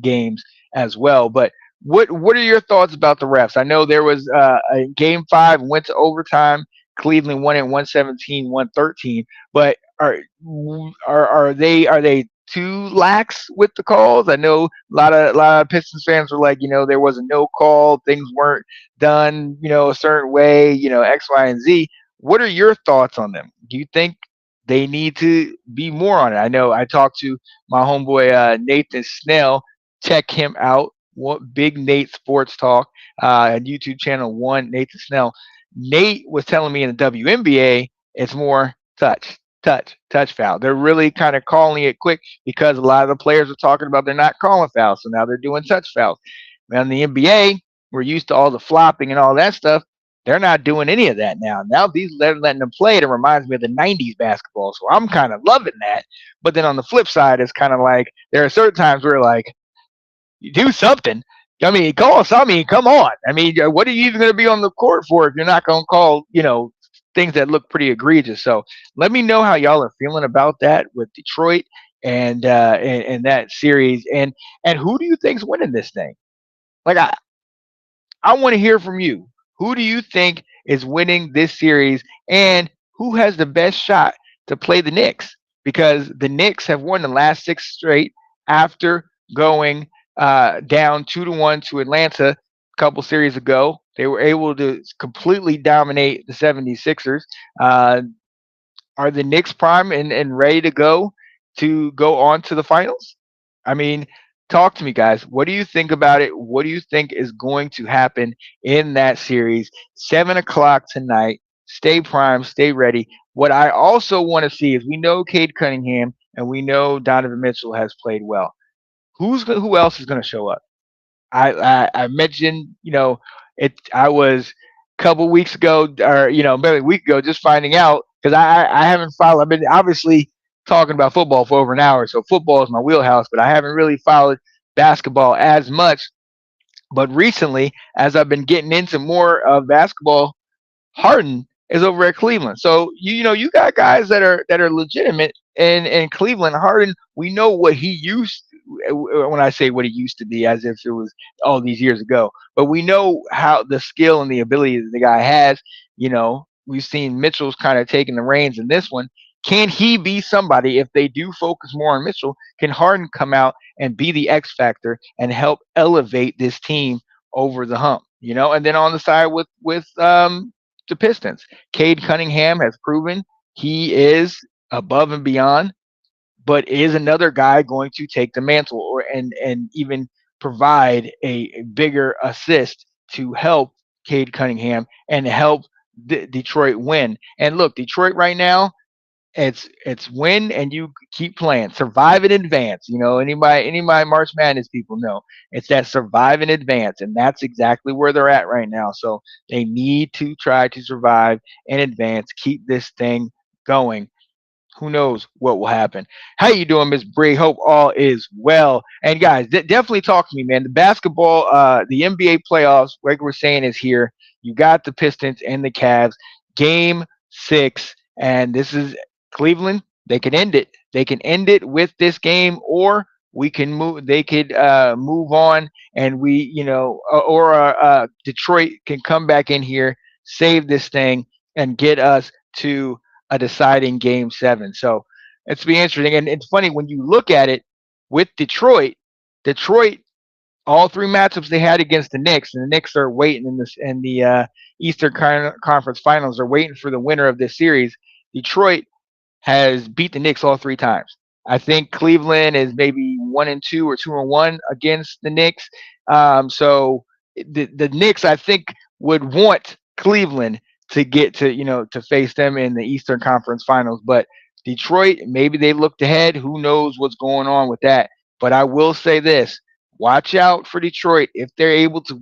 games as well. But what are your thoughts about the refs? I know there was a game 5 went to overtime. Cleveland won it 117-113. But are they too lax with the calls? I know a lot of Pistons fans were like, there was a no call, things weren't done, a certain way, X, Y, and Z. What are your thoughts on them? Do you think they need to be more on it? I know I talked to my homeboy Nathan Snell. Check him out. What Big Nate Sports Talk and YouTube channel 1, Nathan Snell. Nate was telling me in the WNBA, it's more touch foul. They're really kind of calling it quick because a lot of the players are talking about they're not calling fouls, so now they're doing touch fouls. Now in the NBA, we're used to all the flopping and all that stuff. They're not doing any of that now. Now they're letting them play. It reminds me of the '90s basketball, so I'm kind of loving that. But then on the flip side, it's kind of like there are certain times where like you do something. I mean, call us. I mean, come on. I mean, what are you even going to be on the court for if you're not going to call, things that look pretty egregious? So let me know how y'all are feeling about that with Detroit and that series, and who do you think's winning this thing? Like I want to hear from you. Who do you think is winning this series, and who has the best shot to play the Knicks? Because the Knicks have won the last six straight after going down 2-1 to Atlanta a couple series ago. They were able to completely dominate the 76ers. Uh, are the Knicks prime and ready to go on to the finals? I mean, talk to me, guys. What do you think about it? What do you think is going to happen in that series? 7 o'clock tonight. Stay prime, stay ready. What I also want to see is we know Cade Cunningham and we know Donovan Mitchell has played well. Who else is going to show up? I mentioned, it. I was a couple weeks ago, or maybe a week ago, just finding out because I haven't followed. I've been obviously talking about football for over an hour, so football is my wheelhouse, but I haven't really followed basketball as much. But recently, as I've been getting into more of basketball, Harden is over at Cleveland. So you got guys that are legitimate in Cleveland. Harden, we know what he used. When I say what he used to be, as if it was all these years ago, but we know how the skill and the ability that the guy has. We've seen Mitchell's kind of taking the reins in this one. Can he be somebody if they do focus more on Mitchell? Can Harden come out and be the X factor and help elevate this team over the hump? And then on the side with the Pistons. Cade Cunningham has proven he is above and beyond, but is another guy going to take the mantle and even provide a bigger assist to help Cade Cunningham and help Detroit win? And look, Detroit right now, it's win and you keep playing. Survive in advance. Anybody March Madness people know it's that survive in advance, and that's exactly where they're at right now. So they need to try to survive in advance, keep this thing going. Who knows what will happen? How you doing, Miss Bree? Hope all is well. And guys, definitely talk to me, man. The basketball, the NBA playoffs, like we're saying, is here. You got the Pistons and the Cavs. Game 6, and this is Cleveland. They can end it. They can end it with this game, or we can move. They could move on, and or Detroit can come back in here, save this thing, and get us to a deciding game 7. So it's be interesting. And it's funny when you look at it with Detroit, all three matchups they had against the Knicks, and the Knicks are waiting in the Eastern Conference Finals. Are waiting for the winner of this series. Detroit has beat the Knicks all three times. I think Cleveland is maybe 1-2 or 2-1 against the Knicks. So the Knicks, I think, would want Cleveland to get to face them in the Eastern Conference Finals. But Detroit, maybe they looked ahead. Who knows what's going on with that? But I will say this: watch out for Detroit if they're able to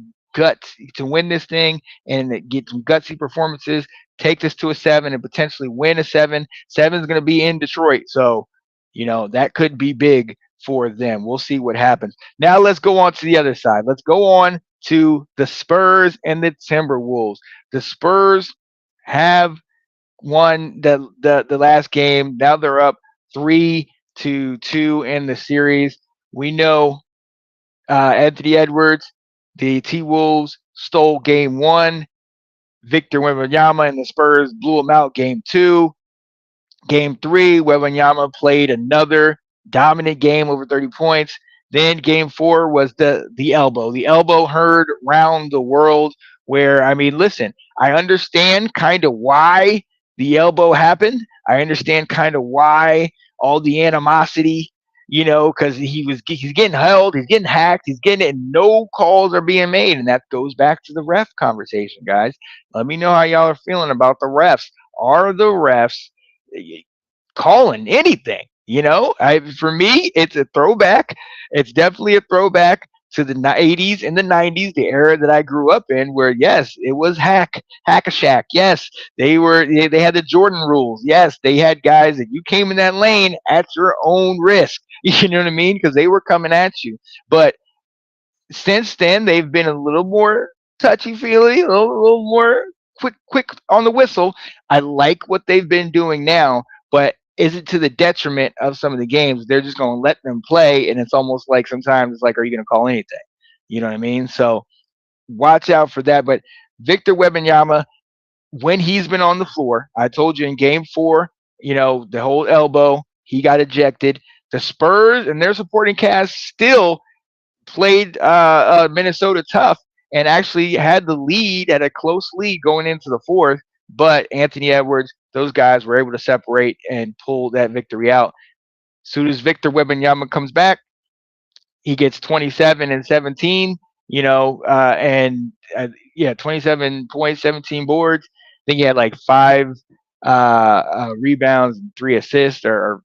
win this thing and get some gutsy performances. Take this to a 7 and potentially win a 7. 7 is going to be in Detroit, so that could be big for them. We'll see what happens. Now let's go on to the other side. Let's go on to the Spurs and the Timberwolves. The Spurs have won the last game. Now they're up 3-2 in the series. We know Anthony Edwards, the T Wolves stole game 1. Victor Wembanyama and the Spurs blew them out game 2. Game 3, Wembanyama played another dominant game, over 30 points. Then game 4 was the elbow. The elbow heard round the world. Where, I mean, listen, I understand kind of why the elbow happened. I understand kind of why all the animosity, because he's getting held, he's getting hacked, he's getting it, and no calls are being made, and that goes back to the ref conversation, guys. Let me know how y'all are feeling about the refs. Are the refs calling anything? For me, it's a throwback. It's definitely a throwback to the 80s and the 90s, the era that I grew up in, where yes, it was hack a shack. Yes, they had the Jordan rules. Yes, they had guys that you came in that lane at your own risk. You know what I mean? Because they were coming at you. But since then, they've been a little more touchy feely, a little more quick on the whistle. I like what they've been doing now, but is it to the detriment of some of the games? They're just going to let them play, and it's almost like sometimes it's like, are you going to call anything? You know what I mean? So watch out for that. But Victor Wembanyama, when he's been on the floor, I told you in Game 4, the whole elbow, he got ejected. The Spurs and their supporting cast still played Minnesota tough and actually had the lead at a close lead going into the fourth. But Anthony Edwards, those guys were able to separate and pull that victory out. As soon as Victor Wembanyama comes back, he gets 27 and 17, and yeah, 27 points, 17 boards. I think he had like five rebounds and three assists, or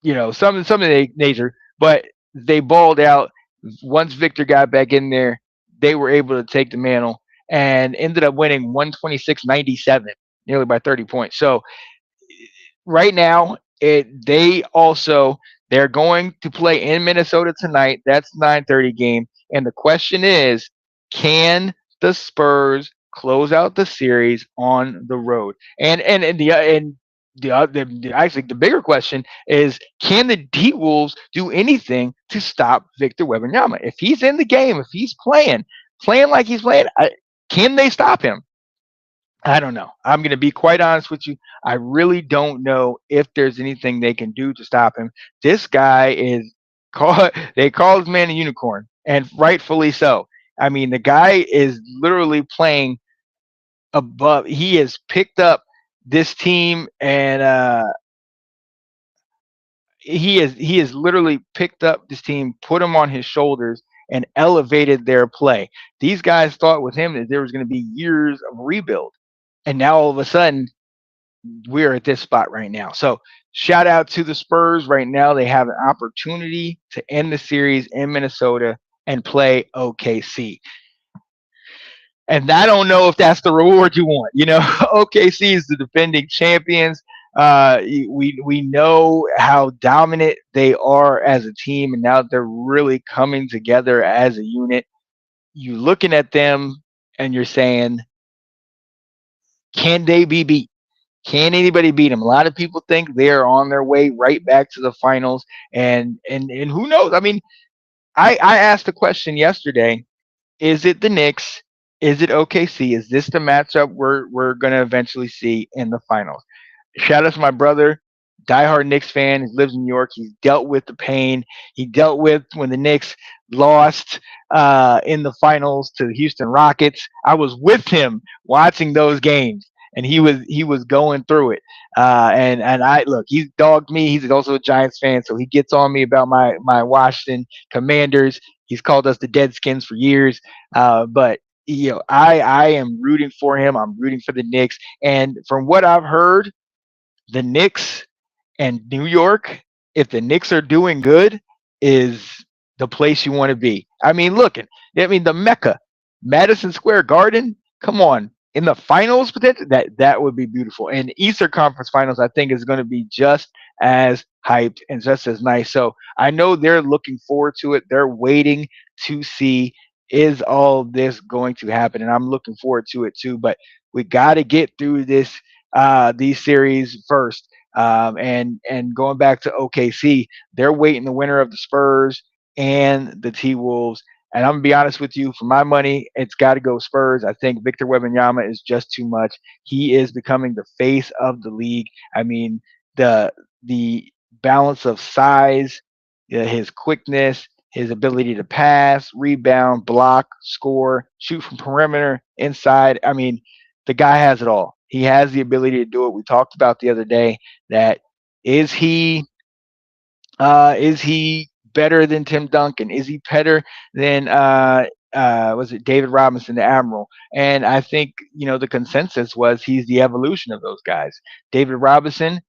some of the nature. But they balled out. Once Victor got back in there, they were able to take the mantle and ended up winning 126-97, nearly by 30 points. So right now, they're going to play in Minnesota tonight. That's 9:30 game, and the question is, can the Spurs close out the series on the road? Actually, the bigger question is, can the D Wolves do anything to stop Victor Wembanyama? If he's in the game, if he's playing like he's playing, can they stop him? I don't know. I'm going to be quite honest with you. I really don't know if there's anything they can do to stop him. This guy is they call his man a unicorn, and rightfully so. I mean, the guy is literally playing above. He has picked up this team, and he has literally picked up this team, put them on his shoulders, and elevated their play. These guys thought with him that there was going to be years of rebuild, and now all of a sudden we're at this spot right now. So shout out to the Spurs. Right now they have an opportunity to end the series in Minnesota and play OKC. And I don't know if that's the reward you want. OKC is the defending champions. We know how dominant they are as a team, and now they're really coming together as a unit. You looking at them and you're saying, can they be beat? Can anybody beat them? A lot of people think they are on their way right back to the finals, and who knows? I mean, I asked the question yesterday: is it the Knicks? Is it OKC? Is this the matchup we're gonna eventually see in the finals? Shout out to my brother, diehard Knicks fan. He lives in New York. He's dealt with the pain. He dealt with when the Knicks lost in the finals to the Houston Rockets. I was with him watching those games, and he was going through it. And I look, he's dogged me. He's also a Giants fan, so he gets on me about my Washington Commanders. He's called us the Deadskins for years, but I am rooting for him. I'm rooting for the Knicks, and from what I've heard, the Knicks and New York, if the Knicks are doing good, is the place you want to be. I mean, the Mecca, Madison Square Garden. Come on, in the finals potential, that would be beautiful. And Eastern Conference Finals, I think, is going to be just as hyped and just as nice. So I know they're looking forward to it. They're waiting to see, is all this going to happen, and I'm looking forward to it too. But we got to get through these series first. And going back to OKC, they're waiting the winner of the Spurs and the T Wolves. And I'm gonna be honest with you, for my money, it's got to go Spurs. I think Victor Wembanyama is just too much. He is becoming the face of the league. I mean, the balance of size, his quickness, his ability to pass, rebound, block, score, shoot from perimeter, inside. I mean, the guy has it all. He has the ability to do it. We talked about the other day that is he is he better than Tim Duncan? Is he better than was it David Robinson, the Admiral? And I think the consensus was he's the evolution of those guys. David Robinson,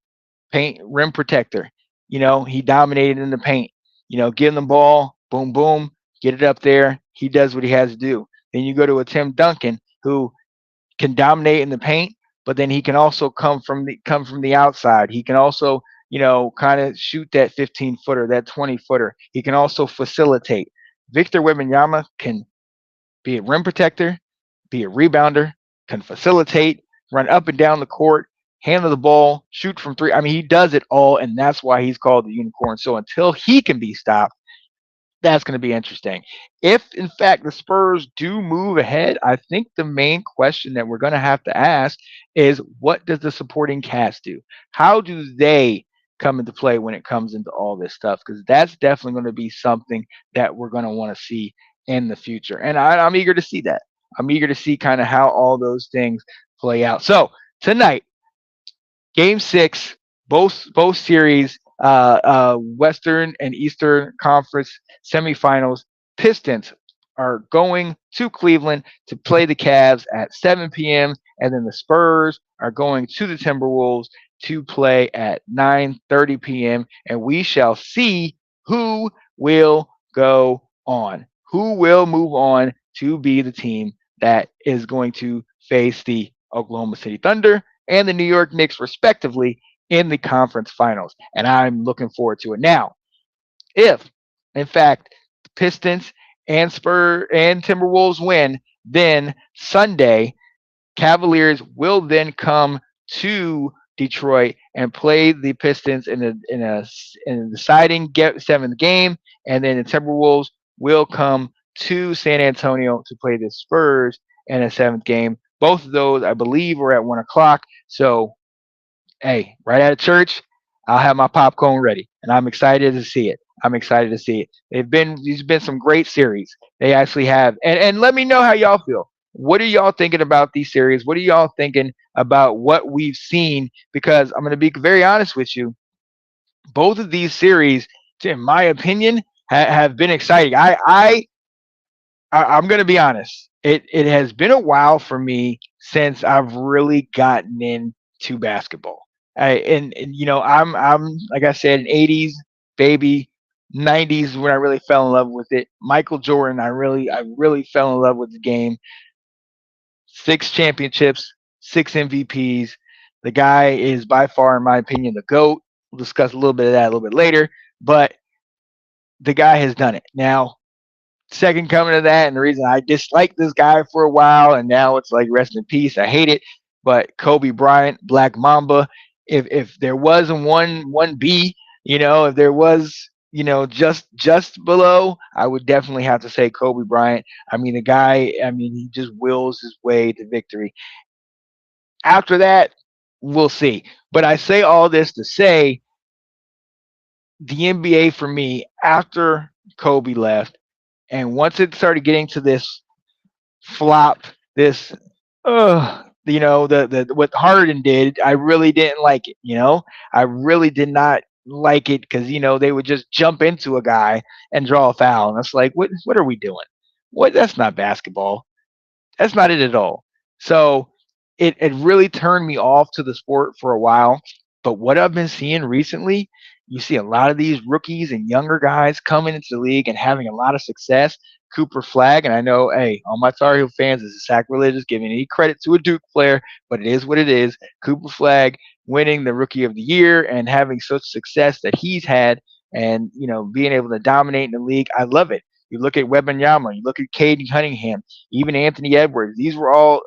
paint rim protector. He dominated in the paint. Give him the ball, boom, boom, get it up there. He does what he has to do. Then you go to a Tim Duncan who can dominate in the paint, but then he can also come from the outside. He can also, kind of shoot that 15 footer, that 20 footer. He can also facilitate. Victor Wembanyama can be a rim protector, be a rebounder, can facilitate, run up and down the court, handle the ball, shoot from three. I mean, he does it all, and that's why he's called the unicorn. So until he can be stopped, that's going to be interesting. If, in fact, the Spurs do move ahead, I think the main question that we're going to have to ask is what does the supporting cast do? How do they come into play when it comes into all this stuff? Because that's definitely going to be something that we're going to want to see in the future. And I'm eager to see that. I'm eager to see kind of how all those things play out. So tonight, Game six, both series, Western and Eastern Conference semifinals. Pistons are going to Cleveland to play the Cavs at 7 p.m. and then the Spurs are going to the Timberwolves to play at 9:30 p.m. and we shall see who will go on, who will move on to be the team that is going to face the Oklahoma City Thunder and the New York Knicks, respectively, in the conference finals. And I'm looking forward to it. Now, if, in fact, the Pistons and Spurs and Timberwolves win, then Sunday, Cavaliers will then come to Detroit and play the Pistons in a deciding seventh game, and then the Timberwolves will come to San Antonio to play the Spurs in a seventh game. Both of those, I believe, are at 1 o'clock. So, hey, right out of church, I'll have my popcorn ready, and I'm excited to see it. I'm excited to see it. These have been some great series. They actually have, and let me know how y'all feel. What are y'all thinking about these series? What are y'all thinking about what we've seen? Because I'm going to be very honest with you. Both of these series, in my opinion, have been exciting. I'm going to be honest. It has been a while for me since I've really gotten into basketball. And I'm like I said, an '80s baby, '90s when I really fell in love with it. Michael Jordan, I really fell in love with the game. 6 championships, 6 MVPs. The guy is by far, in my opinion, the GOAT. We'll discuss a little bit of that a little bit later, but the guy has done it. Now, second coming of that, and the reason I disliked this guy for a while, and now it's like rest in peace. I hate it. But Kobe Bryant, Black Mamba. If there was a one B, if there was, just below, I would definitely have to say Kobe Bryant. I mean, the guy. I mean, he just wills his way to victory. After that, we'll see. But I say all this to say the NBA for me after Kobe left and once it started getting to this flop, this the what Harden did, I really didn't like it. I really did not like it because they would just jump into a guy and draw a foul, and it's like, what are we doing? What That's not basketball. That's not it at all. So it really turned me off to the sport for a while. But what I've been seeing recently, you see a lot of these rookies and younger guys coming into the league and having a lot of success. Cooper Flag, and I know, hey, all my Tar Heel fans is sacrilegious giving any credit to a Duke player, but it is what it is. Cooper Flag winning the Rookie of the Year and having such success that he's had, and being able to dominate in the league, I love it. You look at Wembanyama, you look at Caden Cunningham, even Anthony Edwards. These were all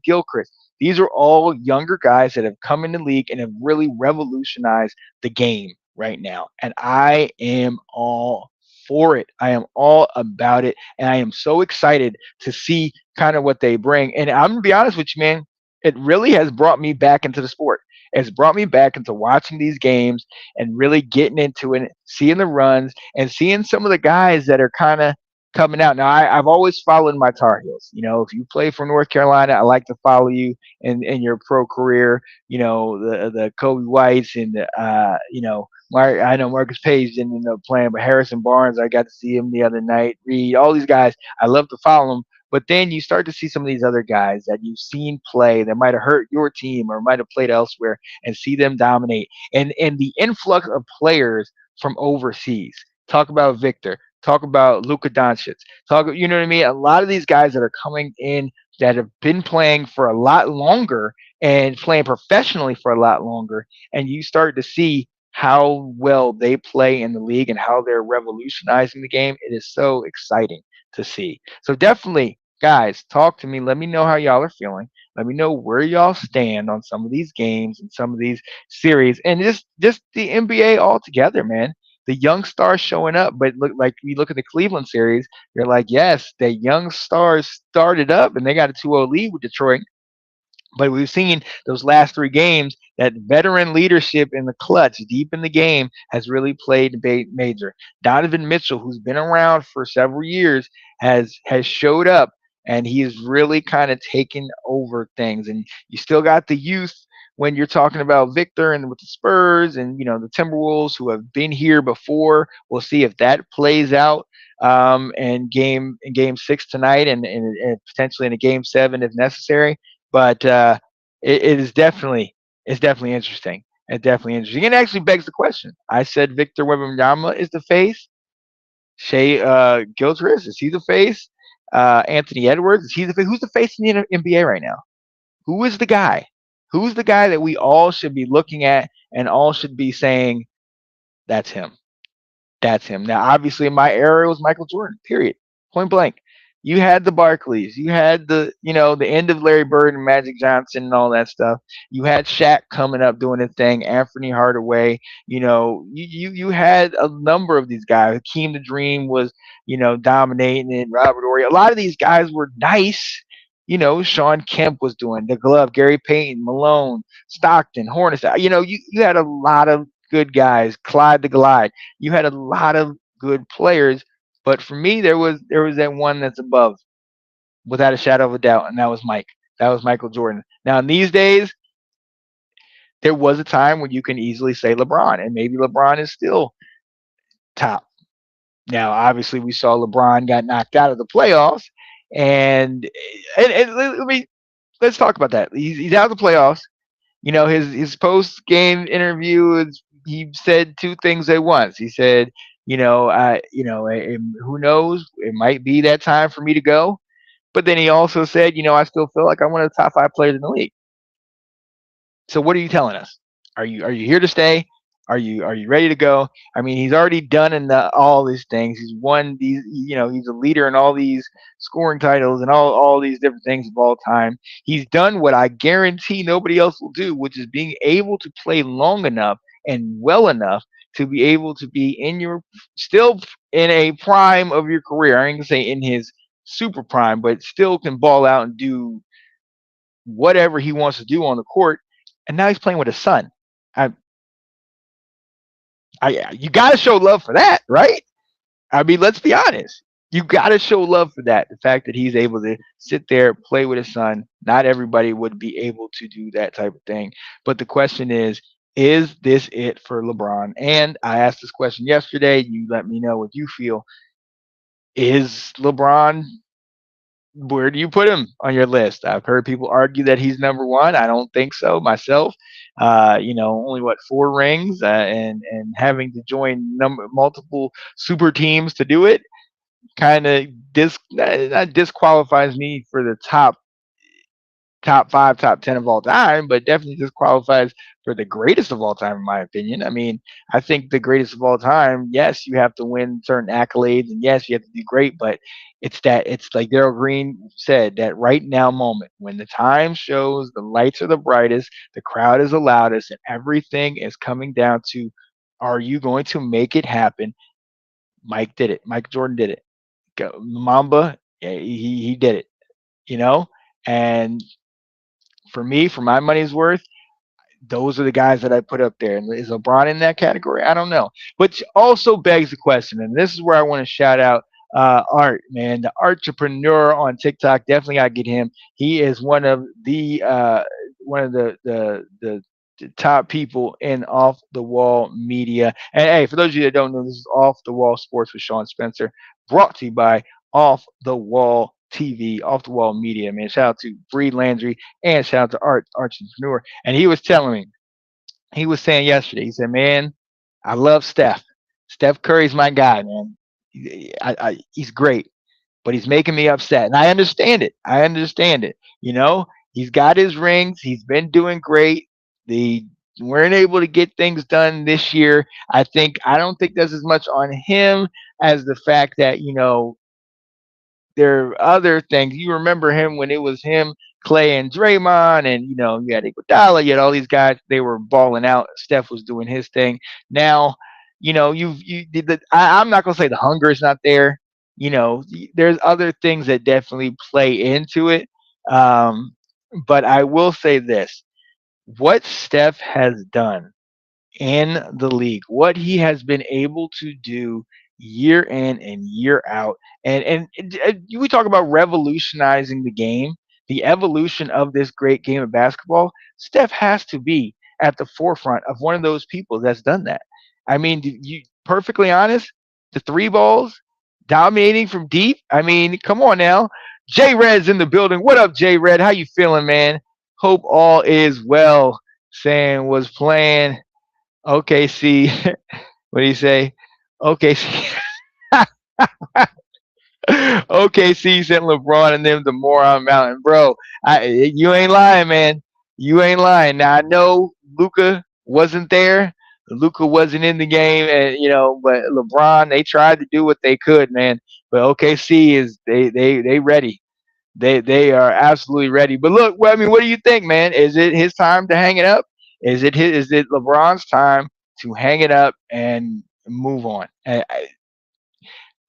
Gilchrist. These are all younger guys that have come in the league and have really revolutionized the game right now. And I am all for it. I am all about it. And I am so excited to see kind of what they bring. And I'm going to be honest with you, man, it really has brought me back into the sport. It's brought me back into watching these games and really getting into it, seeing the runs, and seeing some of the guys that are kind of coming out. Now, I've always followed my Tar Heels. If you play for North Carolina, I like to follow you in your pro career. The Kobe Whites and I know Marcus Page didn't end up playing, but Harrison Barnes, I got to see him the other night. Reed, all these guys, I love to follow them. But then you start to see some of these other guys that you've seen play that might have hurt your team or might have played elsewhere and see them dominate. And the influx of players from overseas. Talk about Victor. Talk about Luka Doncic. Talk, you know what I mean? A lot of these guys that are coming in that have been playing for a lot longer and playing professionally for a lot longer, and you start to see how well they play in the league and how they're revolutionizing the game. It is so exciting to see. So definitely, guys, talk to me. Let me know how y'all are feeling. Let me know where y'all stand on some of these games and some of these series, and just the NBA altogether, man. The young stars showing up, but look like we look at the Cleveland series, you're like, yes, the young stars started up and they got a 2-0 lead with Detroit, but we've seen those last three games that veteran leadership in the clutch, deep in the game, has really played major. Donovan Mitchell, who's been around for several years, has showed up, and he is really kind of taken over things. And you still got the youth when you're talking about Victor and with the Spurs and the Timberwolves who have been here before. We'll see if that plays out in game six tonight, and potentially in a game seven if necessary. But it is definitely interesting. It's definitely interesting. It actually begs the question. I said Victor Wembanyama is the face. Shea Gilchrist, is he the face? Anthony Edwards, is he the face? Who's the face in the NBA right now? Who is the guy? Who's the guy that we all should be looking at and all should be saying that's him? That's him. Now, obviously, in my era, it was Michael Jordan. Period. Point blank. You had the Barclays. You had the end of Larry Bird and Magic Johnson and all that stuff. You had Shaq coming up doing his thing. Anthony Hardaway. You had a number of these guys. Hakeem the Dream was dominating it. Robert Ory. A lot of these guys were nice. Sean Kemp was doing the glove. Gary Payton, Malone, Stockton, Hornets. You had a lot of good guys. Clyde the Glide. You had a lot of good players, but for me, there was that one that's above, without a shadow of a doubt, and that was Mike. That was Michael Jordan. Now, in these days, there was a time when you can easily say LeBron, and maybe LeBron is still top. Now, obviously, we saw LeBron got knocked out of the playoffs, and let me let's talk about that. He's out of the playoffs. His post game interview is he said two things at once. He said, who knows, it might be that time for me to go. But then he also said, I still feel like I'm one of the top five players in the league. So what are you telling us? Are you here to stay? Are you ready to go? I mean, he's already done all these things. He's won these. He's a leader in all these scoring titles and all these different things of all time. He's done what I guarantee nobody else will do, which is being able to play long enough and well enough to be able to be still in a prime of your career. I ain't gonna say in his super prime, but still can ball out and do whatever he wants to do on the court. And now he's playing with his son. I, you got to show love for that, right? I mean, let's be honest. You got to show love for that. The fact that he's able to sit there, play with his son. Not everybody would be able to do that type of thing. But the question is this it for LeBron? And I asked this question yesterday. You let me know what you feel. Is LeBron, where do you put him on your list? I've heard people argue that he's number one. I don't think so myself. Only what, four rings, and having to join multiple super teams to do it kind of not disqualifies me for the top five, top 10 of all time, but definitely disqualifies for the greatest of all time, in my opinion. I mean, I think the greatest of all time, yes, you have to win certain accolades, and yes, you have to do great, but it's like Daryl Green said, that right now moment when the time shows the lights are the brightest, the crowd is the loudest, and everything is coming down to, are you going to make it happen? Mike did it. Mike Jordan did it. Mamba, yeah, he did it, you know? And for me, for my money's worth, those are the guys that I put up there. And is LeBron in that category? I don't know. But also begs the question, and this is where I want to shout out Art, man, the entrepreneur on TikTok. Definitely gotta get him. He is one of the top people in off the wall media. And hey, for those of you that don't know, this is Off the Wall Sports with Sean Spencer, brought to you by Off the Wall TV, Off the Wall Media. Man, shout out to Breed Landry and shout out to Art Entrepreneur. And he was telling me, he was saying yesterday, he said, man, I love Steph. Steph Curry's my guy, man. He's great, but he's making me upset, and I understand it. I understand it. You know, he's got his rings. He's been doing great. They weren't able to get things done this year. I don't think there's as much on him as the fact that there are other things. You remember him when it was him, Clay, and Draymond, and you had Iguodala, you had all these guys. They were balling out. Steph was doing his thing. Now, you did the. I'm not gonna say the hunger is not there. There's other things that definitely play into it. Um, but I will say this: what Steph has done in the league, what he has been able to do year in and year out. And we talk about revolutionizing the game, the evolution of this great game of basketball. Steph has to be at the forefront of one of those people that's done that. I mean, you perfectly honest, the three balls dominating from deep. I mean, come on now. J Red's in the building. What up, J Red? How you feeling, man? Hope all is well. Saying was playing. OKC. What do you say? OKC. OKC sent LeBron and them to Moron Mountain, bro. You ain't lying, man. You ain't lying. Now I know Luca wasn't there. Luca wasn't in the game, and but LeBron, they tried to do what they could, man. But OKC is they ready. They are absolutely ready. But look, well, I mean, what do you think, man? Is it his time to hang it up? Is it LeBron's time to hang it up and move on?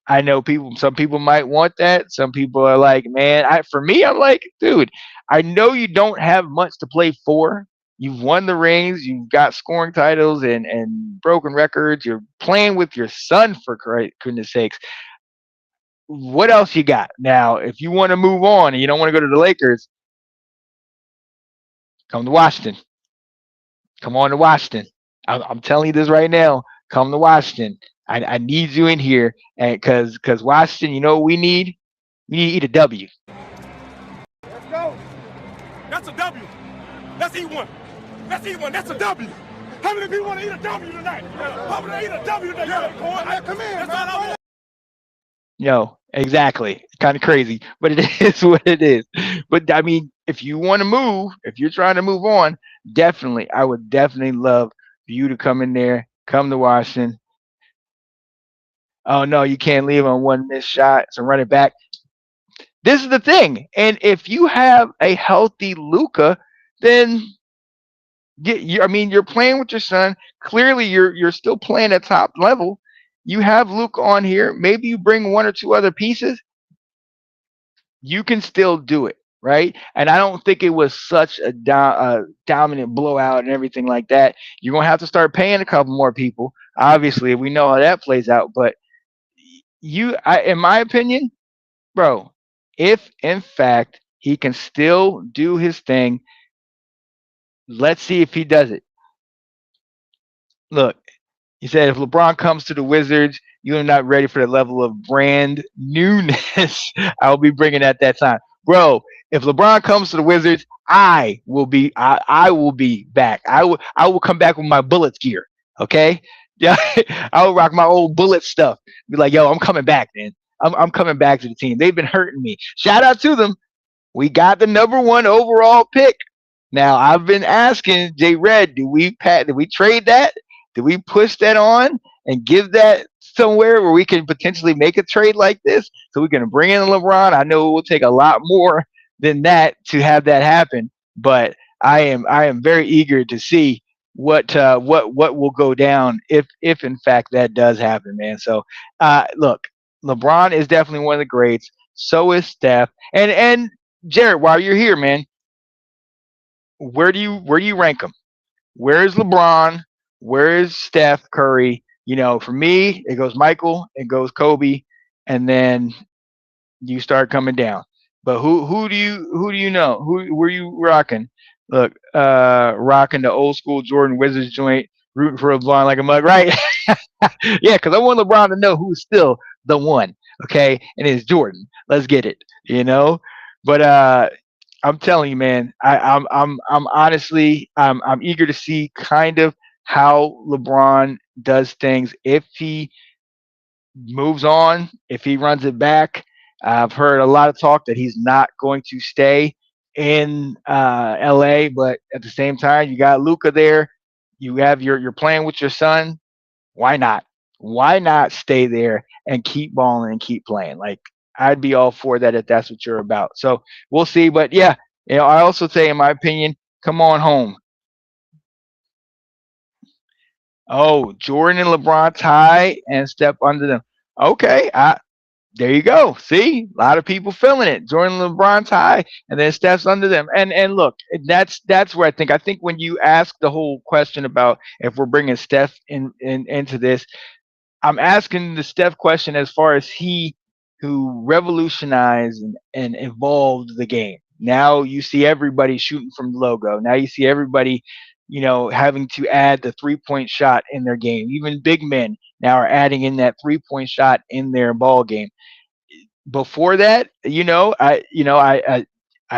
I know some people might want that. Some people are like, man, for me, I'm like, dude, I know you don't have much to play for. You've won the rings, you've got scoring titles and broken records. You're playing with your son, for goodness sakes. What else you got? Now, if you want to move on and you don't want to go to the Lakers, come to Washington. Come on to Washington. I'm telling you this right now. Come to Washington. I need you in here, and because Washington, you know what we need? We need to eat a W. Let's go. That's a W. Let's eat one. Let's eat one. That's a W. How many people want to eat a W tonight? How many eat a W tonight? Yeah, come in. That's all I want. Exactly. Kind of crazy, but it is what it is. But I mean, if you want to move, if you're trying to move on, definitely, I would definitely love for you to come in there, come to Washington. Oh no, you can't leave on one missed shot. So run it back. This is the thing, and if you have a healthy Luca, then I mean, you're playing with your son. Clearly, you're still playing at top level. You have Luke on here. Maybe you bring one or two other pieces. You can still do it, right? And I don't think it was such a dominant blowout and everything like that. You're gonna have to start paying a couple more people. Obviously, we know how that plays out. But in my opinion, bro, if in fact he can still do his thing, let's see if he does it. Look, he said if LeBron comes to the Wizards, you are not ready for the level of brand newness I'll be bringing at that time, bro. If LeBron comes to the Wizards, I will be back. I will come back with my Bullets gear. Okay, yeah, I will rock my old Bullet stuff. Be like, yo, I'm coming back, man. I'm coming back to the team. They've been hurting me. Shout out to them. We got the number one overall pick. Now I've been asking J Red, did we trade that? Did we push that on and give that somewhere where we can potentially make a trade like this so we can bring in LeBron? I know it will take a lot more than that to have that happen, but I am very eager to see what will go down if in fact that does happen, man. So look, LeBron is definitely one of the greats. So is Steph, and Jared. While you're here, man, where do you rank them? Where is LeBron? Where is Steph Curry? For me, it goes Michael, it goes Kobe, and then you start coming down. But who do you know? Who were you rocking? Look, rocking the old school Jordan Wizards joint, rooting for LeBron like a mug, right? Yeah, because I want LeBron to know who's still the one, okay? And it's Jordan. Let's get it. But I'm telling you, man, I'm honestly I'm eager to see kind of how LeBron does things if he moves on. If he runs it back, I've heard a lot of talk that he's not going to stay in LA. But at the same time, you got Luca there. You have you're playing with your son. Why not? Why not stay there and keep balling and keep playing? Like I'd be all for that if that's what you're about. So we'll see. But yeah, I also say, in my opinion, come on home. Oh, Jordan and LeBron tie and step under them. Okay, there you go. See, a lot of people feeling it. Jordan and LeBron tie, and then Steph's under them. And look, that's where I think when you ask the whole question about if we're bringing Steph into this, I'm asking the Steph question as far as he who revolutionized and evolved the game. Now you see everybody shooting from the logo. Now you see everybody, having to add the 3-point shot in their game. Even big men now are adding in that 3-point shot in their ball game. Before that, I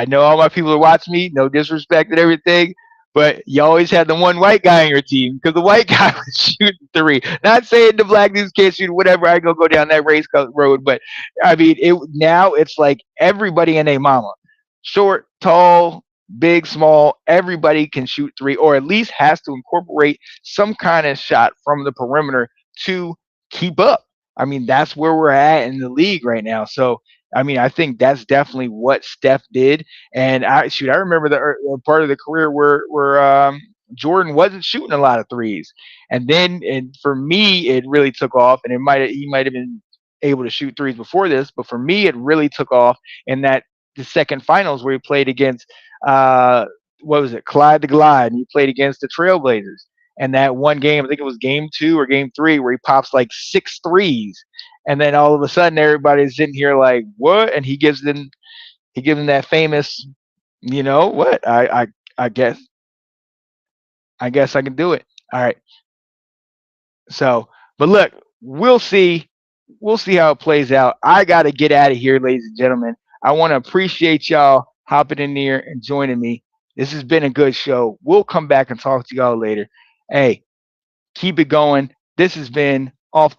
know all my people are watching me. No disrespect and everything, but you always had the one white guy on your team because the white guy was shooting three. Not saying the black dudes can't shoot, whatever. I go down that road, but I mean, now it's like everybody and a mama, short, tall, big, small, everybody can shoot three, or at least has to incorporate some kind of shot from the perimeter to keep up. I mean, that's where we're at in the league right now. So, I mean, I think that's definitely what Steph did. And I remember the part of the career where Jordan wasn't shooting a lot of threes, and then and for me, it really took off. And he might have been able to shoot threes before this, but for me, it really took off in that the second finals where he played against uh, what was it, Clyde the Glide, and he played against the Trailblazers. And that one game, I think it was game two or game three, where he pops like six threes, and then all of a sudden everybody's sitting here like, what? And he gives them that famous, what? I guess I can do it. All right. So, but look, we'll see. We'll see how it plays out. I got to get out of here, ladies and gentlemen. I want to appreciate y'all hopping in here and joining me. This has been a good show. We'll come back and talk to y'all later. Hey, keep it going. This has been Off